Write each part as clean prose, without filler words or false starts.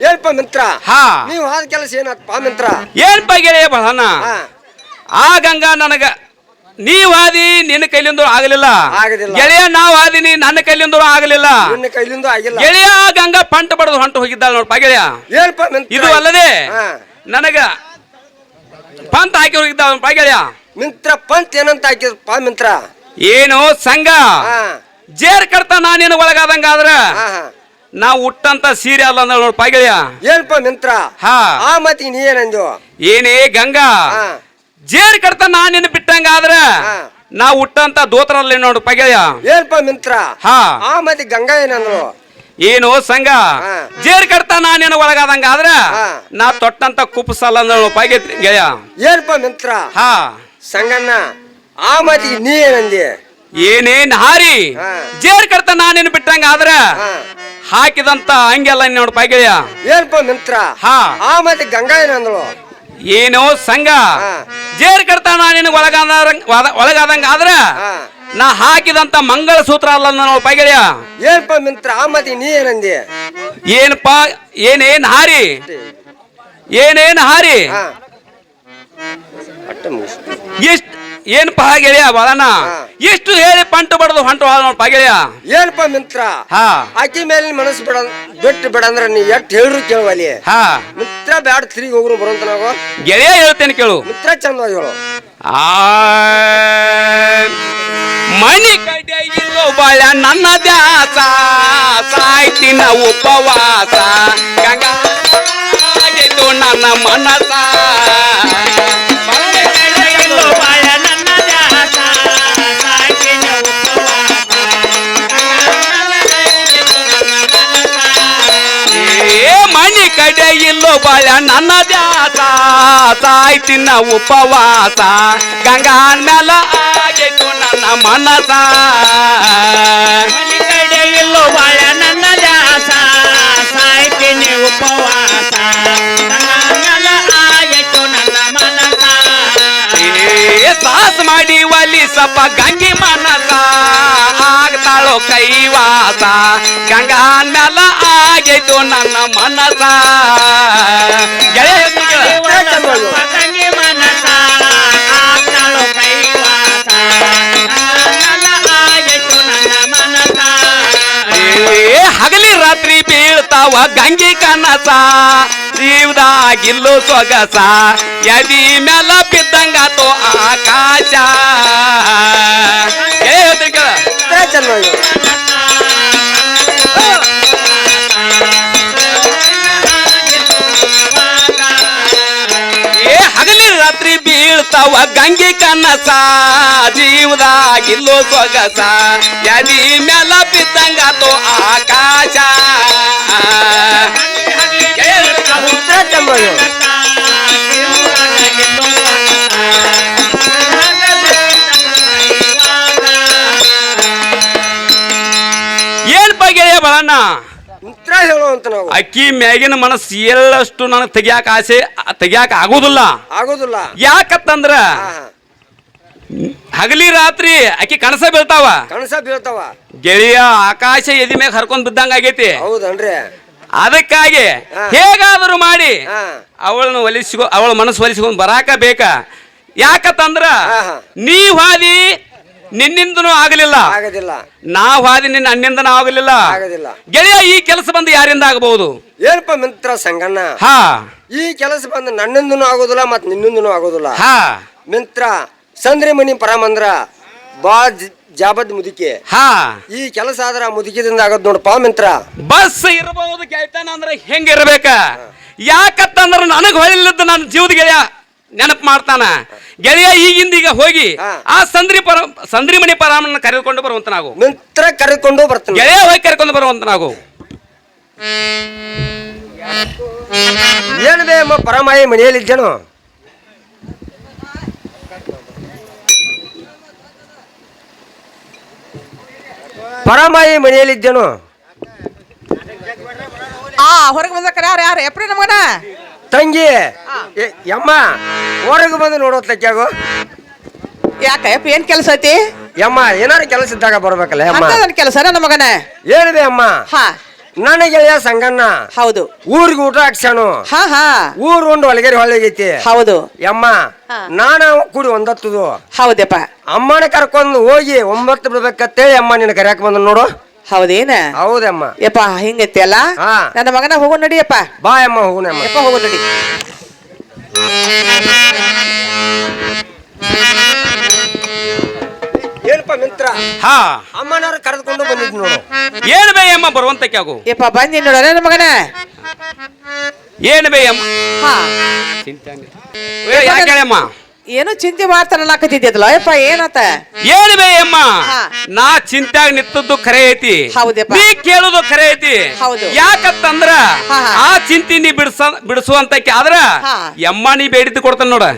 ಏನಪ್ಪ ಮಿತ್ರ ಹಾ ನೀವು ಆದ ಕೆಲಸ ಏನಪ್ಪ ಮಿತ್ರ ಏನಪ್ಪ ಗೆಳೆಯ ಬಹಳ ಆ ಗಂಗಾ ನನಗ ನೀವಾದಿ ನಿನ್ನ ಕೈಲಿಂದ ಆಗಲಿಲ್ಲ ಗೆಳೆಯ ನಾವ್ ಆದಿನಿ ನನ್ನ ಕೈಲಿಂದ ಆಗಲಿಲ್ಲ ನಿನ್ನ ಕೈಲಿಂದ ಆಗಿಲ್ಲ ಗೆಳೆಯ ಗಂಗಾ ಪಂಟ ಬಡದು ಹೊಂಟು ಹೋಗಿದ್ದಾಳ ನೋಡಪ್ಪ ಗೆಳೆಯ ಏನಪ್ಪ ಮಿತ್ರ ಇದು ಅಲ್ಲದೆ ನನಗ ಪಂತ ಹಾಕಿ ಹೋಗಿದ್ದಾಳ ಗೆಳೆಯ ಮಿತ್ರ ಪಂತ್ ಏನಂತ ಹಾಕಿದಪ್ಪ ಮಿತ್ರ ಏನು ಸಂಘ ಜೇರ್ ಕಡ್ತ ನಾನೇನು ಒಳಗಾದಂಗ ಆದ್ರ ನಾ ಉಟ್ಟಂತ ಸೀರೆ ಅಲ್ಲ ಅಂದ ನೋಡಪ್ಪ ಗೆಳೆಯ ಏನಪ್ಪ ಮಿತ್ರ ಹಾ ಆ ಮತ್ತಿಗೆ ನೀ ಏನಂದು ಏನೇ ಗಂಗಾ ಜೇರ್ ಕಡ್ತ ನಾನೇನು ಬಿಟ್ಟಂಗ ಆದ್ರ ನಾ ಉಟ್ಟಂತ ದೋತ್ರಲ್ಲ ನೋಡು ಪಗೆಯ ಏನಪ್ಪ ಮಿತ್ರ ಹಾ ಆ ಮತ್ತೆ ಗಂಗಾ ಏನಂದ್ರು ಏನು ಸಂಘ ಜೇರ್ ಕಡ್ತ ನಾನೇನು ಒಳಗಾದಂಗ ಆದ್ರ ನಾ ತೊಟ್ಟಂತ ಕುಪ್ಪಸಲ್ಲ ನೋಡು ಪಗೆ ಗೆಳೆಯ ಏನಪ್ಪ ಮಿತ್ರ ಹಾ ಸಂಗಣ್ಣ ಆ ಮತ್ತಿಗೆ ನೀ ಏನಂದಿ ಏನೇನ್ ಹಾರಿ ಜೇರ್ ಕಡ್ತ ನಾನೇನು ಬಿಟ್ಟಂಗ ಆದ್ರ ಹಾಕಿದಂತ ಹಂಗೆಲ್ಲ ನೋಡು ಪಗೆಯ ಏನಪ್ಪ ಮಿತ್ರ ಹಾ ಆ ಮತ್ತೆ ಗಂಗಾ ಏನಂದ್ರು ಏನೋ ಸಂಘ ಜೇರ್ ಕಡ್ತ ನಾನೇನು ಒಳಗಾದಂಗ ಆದ್ರ ನಾ ಹಾಕಿದಂತ ಮಂಗಳ ಸೂತ್ರ ಅಲ್ಲ ನಾವು ಪೈಗೆಳೆಯ ಏನಪ್ಪ ಮಿತ್ರ ಆ ಮತಿ ನೀ ಏನಂದಿ ಏನಪ್ಪ ಏನೇನ್ ಹಾರಿ ಏನೇನ್ ಹಾರಿ ಇಷ್ಟ ಏನಪ್ಪ ಗೆಳೆಯ ಬಾಳಣ್ಣ ಎಷ್ಟು ಹೇಳಿ ಪಂಟು ಬಡದು ಹೊಂಟು ನೋಡ್ ಪಗೆಳೆಯ ಏನಪ್ಪ ಮಿತ್ರ ಹಾ ಆಕಿ ಮೇಲೆ ಮನಸ್ಸು ಬಿಟ್ಟು ಬಿಡ ಅಂದ್ರ ನೀ ಎಷ್ಟ್ ಹೇಳ್ರು ಕೇಳುವಲ್ಲಿ ಹಾ ಮಿತ್ರ ಬ್ಯಾಡ ತಿರುಗಿ ಹೋಗ್ರು ಬರುವಂತ ನಾವು ಗೆಳೆಯ ಹೇಳ್ತೇನೆ ಕೇಳು ಮಿತ್ರ ಚಂದವಾಗಿ ಹೇಳು ಮಣಿ ಕಡೆಯಿಲ್ಲೋ ಬಾಳ ನನ್ನ ದ್ಯಾಸ ಸಾಯ್ತಿನ ಉಪವಾಸ ಗಂಗಾ ನನ್ನ ಮನಸ ಮಣಿ ಕಡೆ ಇಲ್ಲೋ ಬಾಳ ನನ್ನ ದ್ಯಾಸ ಸಾಯ್ತಿನ ಉಪವಾಸ ಗಂಗಾನ್ ಮೇಲ ಆಗೈತು ನನ್ನ ಮನಸ ಮಣಿ ಕಡೆ ಇಲ್ಲೋ ಬಾಳ ನನ್ನ ದ್ಯಾಸ ಸಾಯ್ತಿನ ಉಪವಾಸ ಗಂಗಾನ್ ಮೇಲ ಆಗೈತು ನನ್ನ ಮನಸ ಸಾಸ್ ಮಾಡಿ ಒಲಿ ಸಪ ಗಂಗಿ ಮನಸ ಆಗ್ತಾಳೋ ಕೈವಾಸ ಗಂಗಾನ್ ಮೇಲ ಆಗೈತು ನನ್ನ ಮನಸ ಗಂಗೆ ಮನಸ ಆಗ್ತಾಳೋ ಕೈವಾಸ ಆಗೈತು ನನ್ನ ಮನಸ ಹಗಲಿ ರಾತ್ರಿ ಬೀಳ್ತಾವ ಗಂಗಿ ಕನಸ ಜೀವದಾಗಿಲ್ಲು ಸೊಗಸ ಎದಿ ಮೇಲ ಬಿದ್ದಂಗಾತೋ ಆಕಾಶ ಚಂದವಾಗಿ ಹಗಲಿ ರಾತ್ರಿ ಬೀಳ್ತಾವ ಗಂಗೆ ಕನಸ ಜೀವದಾಗಿಲ್ಲು ಸೊಗಸ ಎದಿ ಮೇಲ ಬಿದ್ದಂಗಾತೋ ಆಕಾಶ ಚಂದವಾಗಿ ಏನ್ಪ ಗೆಳೆಯ ಬರಣ್ಣ ಮಿತ್ರ ಹೇಳುವಂತ ನಾವು ಅಕ್ಕಿ ಮ್ಯಾಗಿನ ಮನಸ್ಸು ಎಳ್ಳಷ್ಟು ನನಗೆ ತೆಗಿಯಾಕ ಆಗೋದಿಲ್ಲ ಯಾಕತ್ತಂದ್ರ ಹಗಲಿ ರಾತ್ರಿ ಅಕ್ಕಿ ಕನಸ ಬೀಳ್ತಾವ ಗೆಳೆಯ ಆಕಾಶ ಎದಿ ಮ್ಯಾಗ ಹರ್ಕೊಂಡ್ ಬಿದ್ದಂಗ ಆಗೈತಿ ಹೌದನ್ರಿ ಅದಕ್ಕಾಗಿ ಹೇಗಾದರೂ ಮಾಡಿ ಅವಳ ಮನಸ್ಸು ಒಲಿಸ್ಕೊಂಡ್ ಬರಾಕ ಬೇಕ ಯಾಕತ್ತಂದ್ರ ನೀವ್ ಹಾದಿ ನಿನ್ನಿಂದನೂ ಆಗಲಿಲ್ಲ ನಾವ್ ಹಾದಿ ನಿನ್ನ ಅಣ್ಣಿಂದನೂ ಆಗಲಿಲ್ಲ ಗೆಳೆಯ ಈ ಕೆಲಸ ಬಂದು ಯಾರಿಂದ ಆಗಬಹುದು ಏನಪ್ಪ ಮಿತ್ರ ಸಂಗಣ್ಣ ಹಾ ಈ ಕೆಲಸ ಬಂದು ನನ್ನಿಂದನೂ ಆಗೋದಿಲ್ಲ ಮತ್ ನಿನ್ನಿಂದನೂ ಆಗೋದಿಲ್ಲ ಹಾ ಮಿತ್ರ ಸಂದ್ರಿ ಮನಿ ಪರಮಂದ್ರ ಬಾ ಜಾಬದ್ ಮುದುಕಿ ಹಾ ಈ ಕೆಲಸ ಆದ್ರ ಮುದುಕಿದಿಂದ ಆಗದ್ ನೋಡಪ್ಪ ಮಿತ್ರ ಬಸ್ ಇರಬಹುದು ಗೆಳ್ತಾನ ಅಂದ್ರೆ ಹೆಂಗಿರ್ಬೇಕ ಯಾಕತ್ತಂದ್ರ ನನಗ್ ಹೊಳಿಲ್ಲದ ನನ್ನ ಜೀವದ ಗೆಳೆಯ ನೆನಪು ಮಾಡ್ತಾನ ಗೆಳೆಯ ಈಗಿಂದೀಗ ಹೋಗಿ ಆ ಸಂದ್ರಿ ಮಣಿ ಪರಾಮನ್ನ ಕರೆದುಕೊಂಡು ಬರುವಂತ ನಾವು ಮಿತ್ರ ಕರೆದುಕೊಂಡು ಬರ್ತಾನೆ ಗೆಳೆಯ ಹೋಗಿ ಕರ್ಕೊಂಡು ಬರುವಂತ ನಾವು ಏನ್ ಬೇ ಅಮ್ಮ ಪರಮಾಯಿ ಮನೆಯಲ್ಲಿದ್ದೇನು ಪರಮಾಯಿ ಮನೆಯಲ್ಲಿದ್ದೇನು ಹೊರಗೆ ಬಂದಕ್ಕಾರ ಯಾರು ಎಪ್ರಿ ನಮಗನ ತಂಗಿ ಯಮ್ಮ ಹೊರಗೆ ಬಂದು ನೋಡೋತ್ಲಕ್ಕಾಗೋ ಯಾಕಪ್ಪ ಏನ್ ಕೆಲಸ ಐತಿ ಯಮ್ಮ ಏನಾರು ಕೆಲಸ ಇದ್ದಾಗ ಬರ್ಬೇಕಲ್ಲ ಯಮ್ಮ ಕೆಲಸ ನನ್ನ ಮಗನ ಏನಿದೆ ಅಮ್ಮ ಹಾ ನನ್ನ ಗೆಳೆಯ ಸಂಗಣ್ಣ ಹೌದು ಊರಿಗೆ ಊಟ ಹಾಕ್ಸ್ಯಾನು. ಹಾ ಹಾ ಊರು ಉಂಡು ಹೊಲಗೇರಿ ಹೊಳಗೈತಿ. ಹೌದು ಯಮ್ಮ ನಾನು ಕೂಡಿ ಒಂದತ್ತದು ಹೌದಪ್ಪ. ಅಮ್ಮನ ಕರ್ಕೊಂಡು ಹೋಗಿ 9 ಬಿಡ್ಬೇಕಂತೇಳಿ ಅಮ್ಮ ನಿನ್ನ ಕರ್ಯಾಕ ಬಂದ ನೋಡು. ಹೌದೇನ? ಹೌದಮ್ಮ. ಯಪ್ಪ ಹಿಂಗೈತಿ ಅಲ್ಲ. ಹಾ. ನನ್ನ ಮಗನ ಹೋಗೋ ನಡಿಯಪ್ಪ. ಬಾ ಅಮ್ಮ ಹೋಗುನಮ್ಮ. ಯಪ್ಪ ಹೋಗೋ ನಡಿ. ಏನಪ್ಪ ಮಿತ್ರ ಹಾ ಅಮ್ಮನವ್ರ ಕರೆದುಕೊಂಡು ಬಂದಿದ್ ನೋಡು. ಏನು ಬೇ ಅಮ್ಮ ಬರುವಂತಕ್ಕೆ ಆಗು. ಯಪ್ಪ ಬಂದಿ ನೋಡ ನನ್ನ ಮಗನ. ಏನು ಬೇ ಅಮ್ಮ ಹಾ ಯಾಕೆ ಹೇಳಮ್ಮ? ಏನೋ ಚಿಂತೆ ಮಾಡ್ತಾನಲ್ಲಕತ್ತಿದ್ಯಲ್ಲ ಯಪ್ಪ ಏನಾತ? ಏನು ಬೇ ಅಮ್ಮ ಹಾ. ನಾ ಚಿಂತ್ಯಾಗ ನಿಂತದ್ದು ಖರೆ ಐತಿ. ಹೌದಪ್ಪ. ನೀ ಕೇಳುದು ಖರೆ ಐತಿ. ಹೌದು. ಯಾಕಂತಂದ್ರ ಹಾ, ಹಾ. ಆ ಚಿಂತಿ ನೀ ಬಿಡಿಸುವಂತಕ್ಕೆ ಆದ್ರ ಹಾ. ಯಮ್ಮ ನೀ ಬೇಡಿದ್ದು ಕೊಡ್ತಾನ ನೋಡ.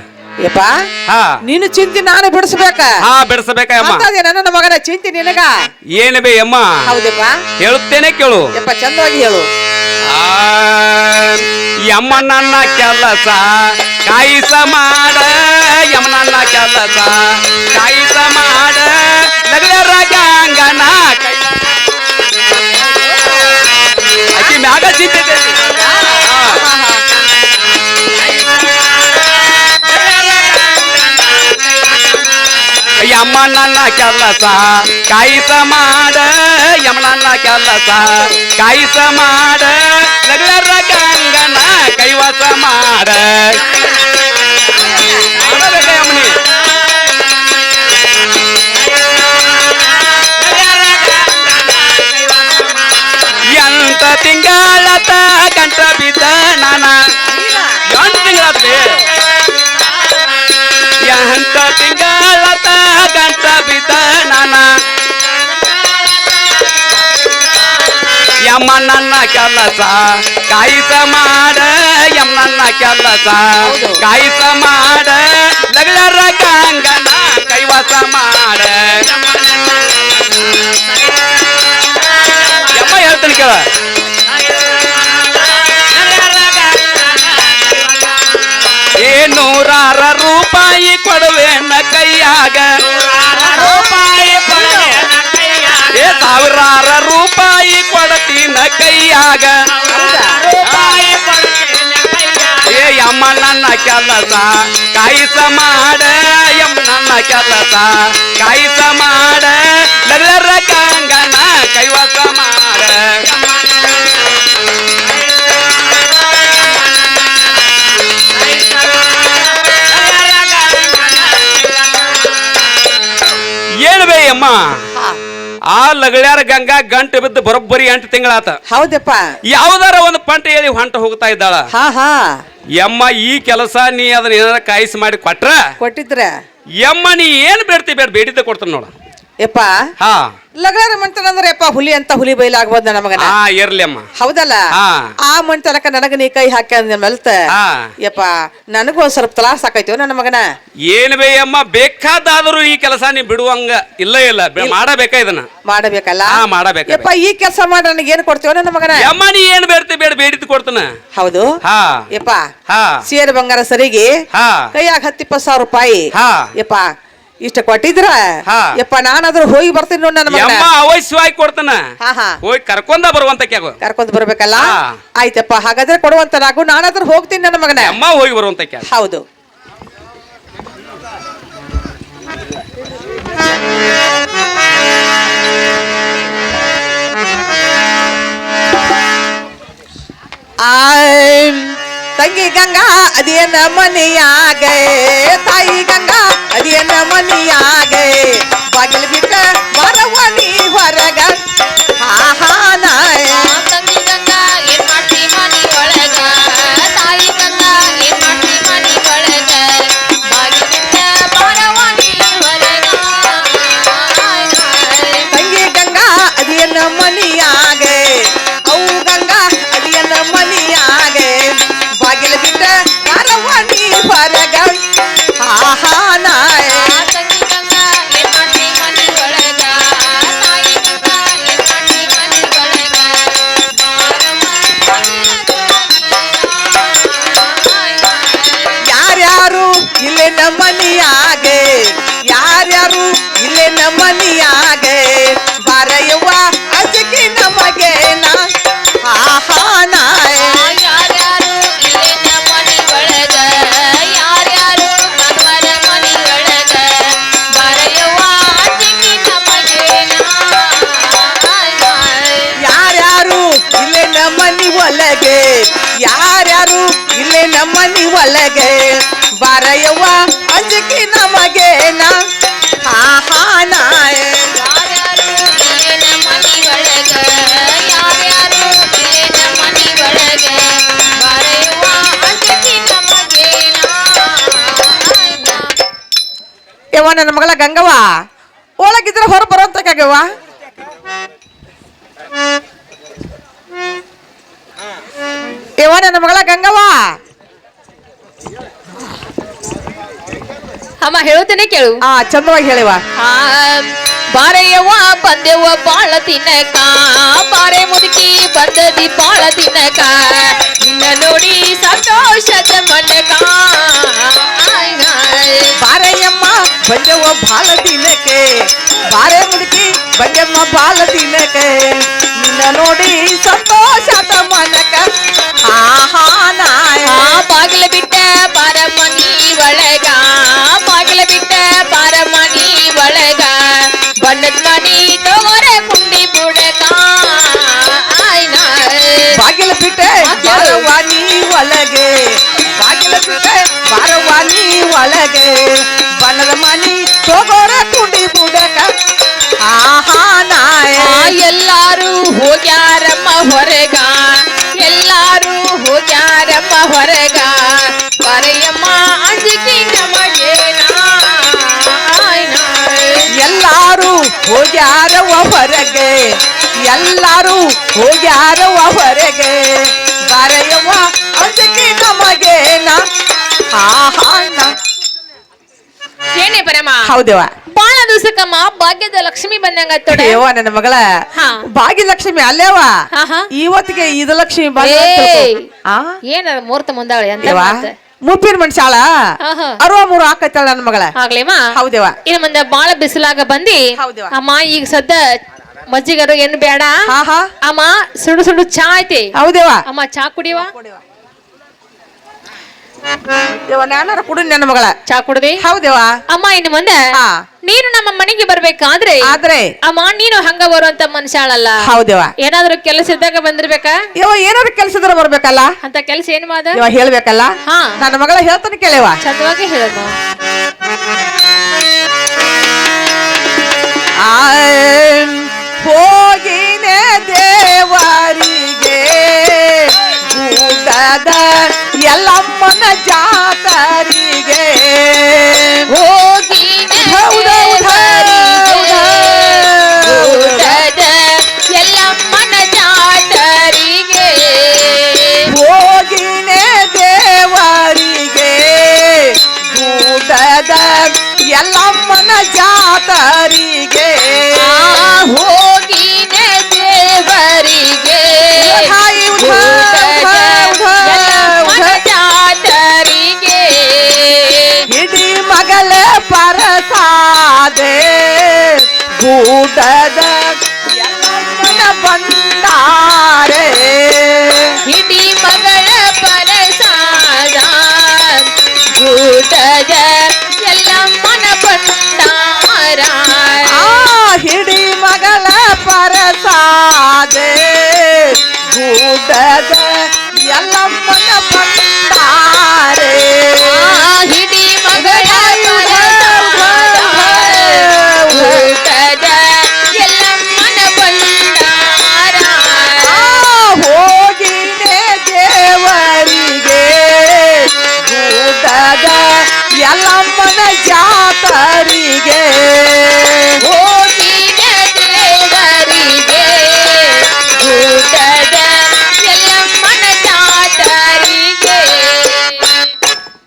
ಯಪ್ಪ ಹಾ ನೀನು ಚಿಂತೆ ನಾನು ಬಿಡಿಸ್ಬೇಕ. ಹಾ ಬಿಡಿಸಬೇಕ ಅಮ್ಮ. ನನ್ನ ಮಗನ ಚಿಂತೆ ನಿನಗ. ಏನು ಬೇ ಅಮ್ಮ ಹೌದಪ್ಪ. ಹೇಳುತ್ತೇನೆ ಕೇಳು. ಯಪ್ಪ ಚಂದವಾಗಿ ಹೇಳು. ಯಮ್ಮ ನನ್ನ ಕೆಲಸ ಕಾಯಿಸ ಮಾಡ, ಯಮ್ಮ ನನ್ನ ಕೆಲಸ ಕಾಯಿಸ ಮಾಡ, ಲಗ್ಲರ ಗಂಗನ ಅಕ್ಕಿ ಮ್ಯಾಗ ಚಿಂತೆ. ಯಮ್ಮ ನನ್ನ ಕೆಲಸ ಕಾಯಿಸ ಮಾಡ, ಯಮ್ಮ ನನ್ನ ಕೆಲಸ ಕಾಯಿಸ ಮಾಡ, ಲಗ್ಲರ ಗಂಗನ ಕೈವಸ ಮಾಡ. ಯಮ್ಮನಿ ಎಂತ ತಿಂಗಳತ ಗಂಟ ಬಿದ್ದ ನಾನ. 8 ತಿಂಗಳಾತ್ರಿ. ಎಂತ ತಿಂಗಳತ ಗಂಟ ಬಿದ್ದ ನಾನ. ಯಮ್ಮ ನನ್ನ ಕೆಲಸ ಕಾಯಿಸ ಮಾಡ, ಯಮ್ಮ ನನ್ನ ಕೆಲಸ ಕಾಯಿಸ ಮಾಡ, ಲಗ್ಲರ ಗಂಗನ ಕೈವಸ ಮಾಡ. ಯಮ್ಮ ಹೇಳ್ತಾನೆ ಕೇಳ. ನೂರಾರ ರೂಪಾಯಿ ಕೊಡುವೆನ ಕೈಯಾಗ, ಸಾವಿರಾರ ರೂಪಾಯಿ ಕೊಡತೀನ ಕೈಯಾಗ. ಯಮ್ಮ ನನ್ನ ಕೆಲಸ ಕಾಯಿಸ ಮಾಡ, ಯಮ್ಮ ನನ್ನ ಕೆಲಸ ಕಾಯಿಸ ಮಾಡ, ಲಗ್ಲರ ಗಂಗನ ಕೈವಸ ಮಾಡ. ಏನು ಬೇ ಅಮ್ಮ ಆ ಲಗಳ್ಯಾರ ಗಂಗಾ ಗಂಟು ಬಿದ್ದು ಬರೋಬ್ಬರಿ 8 ತಿಂಗಳಾತ. ಹೌದಪ್ಪ. ಯಾವ್ದಾರ ಒಂದು ಪಂಟ ಹೇಳಿ ಹೊಂಟ ಹೋಗ್ತಾ ಇದ್ದಾಳ. ಹಾ ಹಾ ಯಮ್ಮ ಈ ಕೆಲಸ ನೀ ಅದನ್ನ ಏನಾರ ಕಾಯಿಸಿ ಮಾಡಿ ಕೊಟ್ರ ಕೊಟ್ಟಿದ್ರ ಯಮ್ಮ ನೀ ಏನ್ ಬೇಡ್ತಿ ಬೇಡಿದ್ದ ಕೊಡ್ತಾನ ನೋಡ. ಯಪ್ಪ ಹಾ ಲಗಾರ ಮಂಟನಂದ್ರೆ ಯಪ್ಪ ಹುಲಿ ಅಂತ ಹುಲಿ ಬೈಲಾಗ್ಬೋದ್ ನನ್ನ ಮಗನ. ಹಾ ಇರ್ಲಿ ಅಮ್ಮ. ಹೌದಲ್ಲ. ಆ ಮಂಟನಕ ನನಗ ನೀ ಕೈ ಹಾಕಿ ಅಂದ ಮೆಲ್ತ ಯಪ್ಪ ನನಗೂ ಒಂದ್ ಸ್ವಲ್ಪ ತ್ರಾಸ ಆಕೈತಿವ ನನ್ನ ಮಗನ. ಏನ್ ಬೇ ಅಮ್ಮ ಬೇಕಾದಾದರೂ ಈ ಕೆಲಸ ನೀ ಬಿಡುವಂಗ ಇಲ್ಲ ಮಾಡಬೇಕ ಇದನ್ನ ಮಾಡಬೇಕಲ್ಲ. ಮಾಡಬೇಕ ಯಪ್ಪ ಈ ಕೆಲಸ ಮಾಡಿ ನನಗೆ ಏನ್ ಕೊಡ್ತೀವ ನನ್ನ ಮಗನ? ಯಮ್ಮ ನೀ ಏನ್ ಬೇಡ್ತಿ ಬೇಡಿದ್ದು ಕೊಡ್ತಾನ. ಹೌದು. ಹಾ ಯಪ್ಪ ಹಾ ಸೇರ್ ಬಂಗಾರ ಸರಿಗೆ ಹಾ ಕೈಯಾಗ 10-20 ರೂಪಾಯಿ ಹಾ ಯಪ್ಪ ಇಷ್ಟ ಕೊಟ್ಟಿದ್ರ ಯಪ್ಪ ನಾನಾದ್ರೂ ಹೋಗಿ ಬರ್ತೀನಿ ನೋಡ್ ನನ್ನ ಮಗನ. ಯಮ್ಮ ಅವಶ್ಯವಾಗಿ ಕೊಡ್ತಾನ. ಹಾ ಹಾ ಹೋಗಿ ಕರ್ಕೊಂಡ ಬರುವಂತಕ್ಕೆ ಕರ್ಕೊಂಡ್ ಬರ್ಬೇಕಲ್ಲ. ಆಯ್ತಪ್ಪ ಹಾಗಾದ್ರೆ ಕೊಡುವಂತ ನಾಗು ನಾನಾದ್ರೂ ಹೋಗ್ತೀನಿ ನನ್ನ ಮಗನ. ಅಮ್ಮ ಹೋಗಿ ಬರುವಂತಕ್ಕೆ. ಹೌದು. ತಂಗಿ ಗಂಗಾ ಅದೇನ ಮನೆಯಾಗ, ತಾಯಿ ಗಂಗಾ ಅದೇನ ಮನೆಯಾಗ, ಬಾಗಿಲು ಬಿಟ್ಟ ಬರವನಿ ಹೊರಗ. ಹಾ ಹಾ ನಾಯ ತಂಗಿ ಗಂಗಾ ಏನ್ ಮಾಡ್ತಿ ಮನಿ ಒಳಗ, ತಾಯಿ ಗಂಗಾ ಏನ್ ಮಾಡ್ತಿ ಮನಿ ಒಳಗ, ಬಾಗಿ ಬಿಟ್ಟ ಬರವನಿ ಹೊರಗ. ತಂಗಿ ಗಂಗಾ ಅದೇನ ಮನೆಯಾಗ, ಅವು ಗಂಗಾ ಅದೇನ ಮನೆಯಾಗ, ಬಾಗಿಲು ಬಿಟ್ಟ ಬರವನಿ ಹೊರಗ. ಹಾ ಹಾ ನಾಯ ತಂಗಿ ಗಂಗಾ ಏನ್ ಮಾಡ್ತಿ ಮನಿ ಒಳಗ, ತಾಯಿ ಗಂಗಾ ಏನ್ ಮಾಡ್ತಿ ಮನಿ ಒಳಗ, ಯಾರ್ಯಾರು ಇಲ್ಲೇ ನಮ್ಮನಿ ಒಳಗೆ ಬಾರಯ್ಯವ್ವ ಅಂಜಿಕೆ ನಮಗೇನ ಆಹಾ ನಾಯ ಯಾರ್ಯಾರು ಇಲ್ಲೇನ ಮನಿ ಒಳಗ ಯಾರ್ಯಾರು ಇಲ್ಲೇನ ಮನಿ ಒಳಗ ಬರೆಯುವ ಅಂಜಿಕೆ ನಮಗೇನ ಯವ್ವ ನನ್ನ ಮಗಳ ಗಂಗವ್ವ ಒಳಗಿದ್ರೆ ಹೊರ ಬರೋಂತಕ್ಕಾಗವ್ವ ಯವ್ವ ನನ್ನ ಮಗಳ ಗಂಗವ್ವ ಅಮ್ಮ ಹೇಳುತ್ತೇನೆ ಕೇಳು ಚಂದವಾಗಿ ಹೇಳಿವ ಬಾರೆಯವ್ವ ಬಂದೆವ್ವ ಬಾಳ ತಿನ್ನಕ ಬಾರೆ ಮುದುಕಿ ಬಂದದಿ ಬಾಳ ತಿನ್ನಕ ನಿನ್ನ ನೋಡಿ ಸಂತೋಷದ ಮನಕ ಬಾರಯ್ಯಮ್ಮ ಬಂದೆವ್ವ ಬಾಳ ದಿನಕ್ಕೆ ಬಾರೆ ಮುದುಕಿ ಬಂದೆಮ್ಮ ಬಾಳ ದಿನಕ್ಕೆ ನಿನ್ನ ನೋಡಿ ಸಂತೋಷದ ಮನಕ ಆಹಾ ನಾಯ ಬಾಗಿಲ ಬಿಟ್ಟ ಬಾರ ಮನಿ ಒಳಗ ಬಾಗಿಲ ಬಿಟ್ಟ ಬಾರ ಮನಿ ಒಳಗ ಬಣ್ಣದ ಮನಿ ತಗೋರೆ ಕುಂಡಿ ಬುಡಕ ಬಾಗಿಲ ಬಿಟ್ಟೆ ಬಾರವಾನಿ ಒಳಗೆ ಬಾಗಿಲ ಬಿಟ್ಟೆ ಬಾರವಾನಿ ಒಳಗೆ ಬಣ್ಣದ ಮನಿ ತಗೋರ ಕುಂಡಿ ಬುಡಕ ಆಹಾ ನಾಯ ಎಲ್ಲಾರು ಹೋಗ್ಯಾರಮ್ಮ ಹೊರಗ ಎಲ್ಲಾರು ಹೋಗ್ಯಾರಮ್ಮ ಹೊರಗ ಬರೆಯಮ್ಮ ಅಂಜಿಕೆ ನಮಗೇನ ಎಲ್ಲಾರು ಹೋಗ್ಯಾರವ ಹೊರಗೆ ಎಲ್ಲಾರು ಹೋಗ್ಯಾರವ ಹೊರಗೆ ಬಾರಯ್ಯವ್ವ ಅಂಜಿಕೆ ನಮಗೇನ ಆಹಾ ಏನೇ ಬರಮ್ಮ ಹೌದೇವ ಬಾಳ ದಿವಸಕ್ಕಮ್ಮ ಭಾಗ್ಯದ ಲಕ್ಷ್ಮಿ ಬಂದಂಗ ಯವ್ವ ನನ್ನ ಮಗಳ ಹಾ. ಭಾಗ್ಯಲಕ್ಷ್ಮಿ ಅಲ್ಲೇವ ಆಹಾ. ಇವತ್ತಿಗೆ ಇದು ಲಕ್ಷ್ಮಿ ಏನ ಮುಹೂರ್ತ ಮುಂದಾಳೆ ಅಂತ ಮುಪ್ಪಿನ ಮನುಷ್ಯಾಳ ಆಹಾ. 63 ಆಕೈತಾಳ ನನ್ನ ಮಗಳ ಆಗ್ಲೇವಾ ಹೌದೇವ ಇನ್ನು ಮುಂದೆ ಬಾಳ ಬಿಸಿಲಾಗ ಬಂದಿ ಹೌದವ್ವ. ಅಮ್ಮ ಈಗ ಸದ್ದ ಮಜ್ಜಿಗರು ಏನು ಬೇಡ ಹಾ ಹಾ ಅಮ್ಮ ಸುಡು ಸುಡು ಚಾ ಐತಿ ಹೌದೇವ ಅಮ್ಮ ಚಾ ಕುಡಿವ ಯವ್ವ ನಾನಾರ ಕುಡಿ ನನ್ನ ಮಗಳ ಚಾ ಕುಡ್ದಿ ಹೌದೇವ ಅಮ್ಮ ಇನ್ನು ಮುಂದೆ ಹಾ. ನೀನು ನಮ್ಮ ಮನೆಗೆ ಬರ್ಬೇಕಾದ್ರೆ ಆದ್ರೆ ಅಮ್ಮ ನೀನು ಹಂಗ ಬರುವಂತ ಮನುಷ್ಯಾಳಲ್ಲ ಹೌದೇವ ಏನಾದ್ರೂ ಕೆಲಸ ಇದ್ದಾಗ ಬಂದಿರ್ಬೇಕಾ ಯವ್ವ ಏನಾದ್ರು ಕೆಲ್ಸದ್ರ ಬರ್ಬೇಕಲ್ಲ ಅಂತ ಕೆಲಸ ಏನ್ ಮಾದ ಇವ ಹೇಳ್ಬೇಕಲ್ಲ ಹಾ. ನನ್ನ ಮಗಳ ಹೇಳ್ತಾನೆ ಕೇಳವ ಚಂದವಾಗಿ ಹೇಳಮ್ಮ ಹೋಗಿನೆ ದೇವರಿಗೆ ಗೂಟದ ಎಲ್ಲಮ್ಮನ ಜಾತರಿಗೆ ಹೋಗಿ ಎಲ್ಲಮ್ಮನ ಜಾತರಿಗೆ ಹೋಗಿನೆ ದೇವರಿಗೆ ಗೂಟದ ಎಲ್ಲಮ್ಮನ ಜಾತರಿಗೆ ಹೋಗಿನೆ ದೇವರಿಗೆ ಎಲ್ಲಮ್ಮನ ಜಾತರಿಗೆ ಇಡೀ ಮಗಳ ಪರಸಾದೆ ಗೂಟದ ಎಲ್ಲಮ್ಮನ ಬಂದಾರೆ ಇಡೀ ಮಗಳ ಪರಸಾದ ಗೂಟದ ಎಲ್ಲಮ್ಮನ ಭಂಡಾರ ಹಿಡಿ ಮಗಳ ಪರಸಾದೆ ಗೂಟದ ಎಲ್ಲಮ್ಮನ ಬಂದಾರೆ ಹಿಡಿ ಮಗಳ ಪರಸಾದ ಗೂಟದ ಎಲ್ಲಮ್ಮನ ಭಂಡಾರ ಹೋಗಿನೆ ದೇವರಿಗೆ ಗೂಟದ ಎಲ್ಲಮ್ಮನ ಜಾತರಿಗೆ ಹೋಗಿನೆ ದೇವರಿಗೆ ಗೂಟದ ಎಲ್ಲಮ್ಮನ ಜಾತರಿಗೆ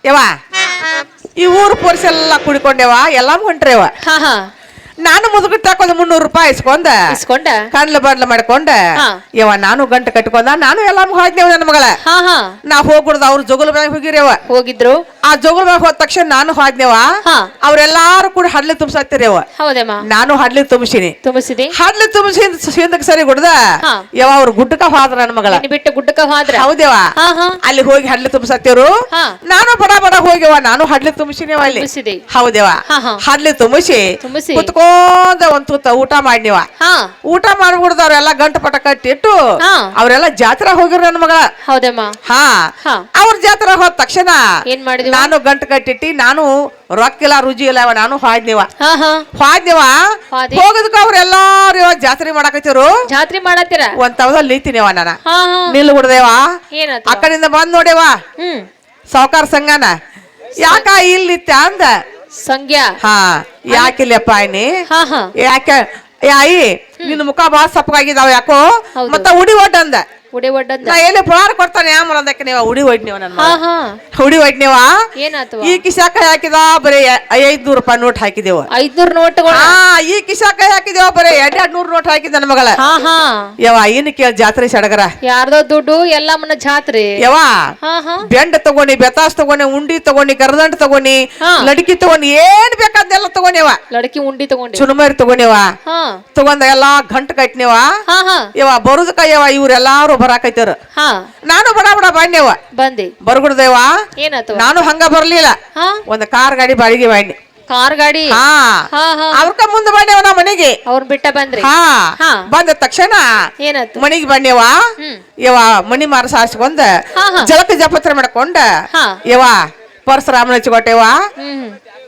ಯವ್ವ ಈ ಊರು ಪೊಲೀಸ್ ಎಲ್ಲ ಕುಡಿಕೊಂಡೆವ ಎಲ್ಲ ಹೊಂಟ್ರೇವ ಹಾ ಹಾ ನಾನು ಮುದುಗ ತಕೊಂಡ್ 300 ರೂಪಾಯಿ ಇಸ್ಕೊಂಡ ಇಸ್ಕೊಂಡ ಕಣ್ಲ ಬಡ್ಲ ಮಾಡ್ಕೊಂಡ ಹಾ. ಯವ್ವ ನಾನು ಗಂಟು ಕಟ್ಕೊಂಡ ನಾನು ಎಲ್ಲ ಹೋದ್ನೇವ ನನ್ನ ಮಗಳ ಹಾ ಹಾ ನಾ ಹೋಗ್ಬಿಡ್ದ ಅವ್ರು ಜೋಗಲ್ ಮ್ಯಾಗ ಹೋಗಿರೇವ ಹೋಗಿದ್ರು ಆ ಜೋಗಲ್ ಮ್ಯಾಗ ಹೋದ ತಕ್ಷಣ ನಾನು ಹೋದ್ನೇವ ಹಾ. ಅವ್ರೆಲ್ಲಾರು ಕೂಡ ಹಡ್ಲಿ ತುಂಬಸತ್ತಿರೇವ ಹೌದಮ್ಮ ನಾನು ಹಡ್ಲಿ ತುಂಬಿಸಿನಿ ತುಂಬಿಸಿದಿ ಹಡ್ಲಿ ತುಂಬಿಸಿ ಹಿಂದಕ್ಕೆ ಸರಿ ಗುಡ್ದ ಹಾ. ಯವ್ವ ಅವ್ರು ಗುಡ್ಡಕ ಹೋದ್ರ ನನ್ನ ಮಗಳ ನಿನ್ನ ಬಿಟ್ಟು ಗುಡ್ಡಕ್ಕ ಹೋದ್ರ ಹೌದೇವ ಹಾ ಹಾ ಅಲ್ಲಿ ಹೋಗಿ ಹಡ್ಲಿ ತುಂಬಸತ್ತಿರು ಹಾ. ನಾನು ಬಡ ಬಡ ಹೋಗ್ಯವ ನಾನು ಹಡ್ಲಿ ತುಂಬಿಸಿನೇವ ಅಲ್ಲಿ ತುಂಬಿಸಿದಿ. ಹೌದೇವ ಹಾ, ಹಾ. ಹಡ್ಲಿ ತುಂಬಿಸಿ ತುಂಬಿಸಿ. ಕುತ್ಕೋ ಕುತ್ಕೊಂಡ ಒಂದ್ ತೂತ ಊಟ ಮಾಡಿವ. ಹಾ ಊಟ ಮಾಡ್ಬಿಡ್ದ ಅವ್ರೆಲ್ಲ ಗಂಟು ಪಟ ಕಟ್ಟಿಟ್ಟು ಹಾ. ಅವ್ರೆಲ್ಲ ಜಾತ್ರೆ ಹೋಗಿರ ನನ್ನ ಮಗಳ. ಹೌದಮ್ಮ. ಹಾ ಹಾ. ಅವ್ರ ಜಾತ್ರೆ ಹೋದ ತಕ್ಷಣ ಏನ್ ಮಾಡಿದ್ವಿ? ನಾನು ಗಂಟು ಕಟ್ಟಿಟ್ಟಿ ನಾನು ರೊಕ್ಕಿಲ್ಲ ರುಜಿ ಇಲ್ಲ ನಾನು ಹಾಡ್ನಿವ. ಹಾ ಹಾ ಹಾಡ್ನಿವ ಹಾದಿ. ಹೋಗದಕ್ಕ ಅವ್ರೆಲ್ಲಾರು ಇವಾಗ ಜಾತ್ರೆ ಮಾಡಕತ್ತಿರು. ಜಾತ್ರೆ ಮಾಡತ್ತೀರ? ಒಂದ್ ತವದಲ್ಲಿ ನಿಂತಿನೇವ ನಾನ. ಹಾ ಹಾ ನಿಲ್ ಬಿಡ್ದೇವ. ಏನಾಯ್ತು? ಆ ಕಡೆಯಿಂದ ಬಂದ್ ನೋಡೇವ ಹ್ಮ್ ಸಾವ್ಕಾರ ಸಂಗನ. ಯಾಕ ಇಲ್ಲಿ ನಿತ್ಯ ಅಂದ. ಸಂಗ್ಯಾ. ಹಾ ಯಾಕಿಲ್ಲಪ್ಪ ಆಯ್ನಿ ಹಾ ಹಾ ಯಾಕೆ ಆಯಿ ನಿನ್ನ ಮುಖ ಬಾಳ ಸಪ್ಪಗಾಗಿದಾವ ಯಾಕೋ ಹೌದು. ಮತ್ತ ಉಡಿ ಒಡ್ಡ ಅಂದ. ಉಡೆ ಒಡ್ಡಂದ. ನಾ ಎಲ್ಲಿ ಪುರಾರ ಕೊಡ್ತಾನೆ ಆಮಲಂದಕ್ಕೆ ನೀವ ಉಡಿ ಒಡ್ನಿವ ನನ್ನ ಹಾ ಹಾ ಉಡಿ ಒಡ್ನಿವ. ಏನಾಯ್ತು? ಈ ಕಿಶಾಕ ಹಾಕಿದ ಬರೀ 500 ರೂಪಾಯಿ ನೋಟ್ ಹಾಕಿದೇವ. 500 ನೋಟ್ಗಳು. ಹಾ ಈ ಕಿಶಾಕ ಹಾಕಿದೇವ ಬರೀ 200 ನೋಟ್ ಹಾಕಿದ ನನ್ನ ಮಗಳ. ಹಾ ಹಾ ಯವ ಇನ್ನು ಕೇಳ ಜಾತ್ರೆ ಸಡಗರ ಯಾರ್ದೋ ದುಡ್ಡು ಎಲ್ಲಮ್ಮನ ಜಾತ್ರೆ. ಯವ ಹಾ ಹಾ ಬೆಂಡ್ ತಗೊಂಡಿ ಬೆತಾಸ್ ತಗೊಂಡಿ ಉಂಡಿ ತಗೊಂಡಿ ಗರದಂಡ್ ತಗೊಂಡಿ ಹಾ. ಲಡಕಿ ತಗೊಂಡಿ ಏನ್ ಬೇಕಾದ್ದೆಲ್ಲ ತಗೊಂಡಿವ. ಲಡಕಿ ಉಂಡಿ ತಗೊಂಡಿ. ಚುನುಮರಿ ತಗೊಂಡಿವ ಹಾ ತಗೊಂಡ ಎಲ್ಲಾ ಗಂಟು ಕಟ್ನಿವ. ಹಾ ಹಾ ಯವ ಬರುದಕ್ಕ ಯವ ಇವ್ರೆಲ್ಲಾರು ಬರಾಕೈತಾರ. ಹಾ ನಾನು ಬಡ ಬಡ ಬಂದೇವ ಬಂದಿ. ಬರ್ಗುಡ್ದೇವ. ಏನಾಯ್ತು? ನಾನು ಹಂಗ ಬರ್ಲಿಲ್ಲ. ಹಾ ಒಂದ್ ಕಾರ್ ಗಾಡಿ ಬಾಡಿಗೆ ಮಾಡಿ ಕಾರ್ ಗಾಡಿ. ಹಾ ಹಾ ಹಾ ಅವ್ರಕ ಮುಂದೆ ಬಂದೇವ ನಾ ಮನೆಗೆ. ಅವ್ರನ್ ಬಿಟ್ಟ ಬಂದ್ರಿ? ಹಾ ಹಾ. ಬಂದ ತಕ್ಷಣ ಏನಾಯ್ತು? ಮನಿಗೆ ಬಂದೇವ. ಹ್ಮ್ ಯವ ಮನಿ ಮಾರ ಸಾರಿಸ್ಕೊಂಡ ಹಾ, ಹಾ. ಜಲಕ ಜಪತ್ರ ಮಾಡ್ಕೊಂಡ ಹಾ. ಯವ ಪರಶುರಾಮನ ಹಚ್ಕೊಟ್ಟೇವ. ಹ್ಮ್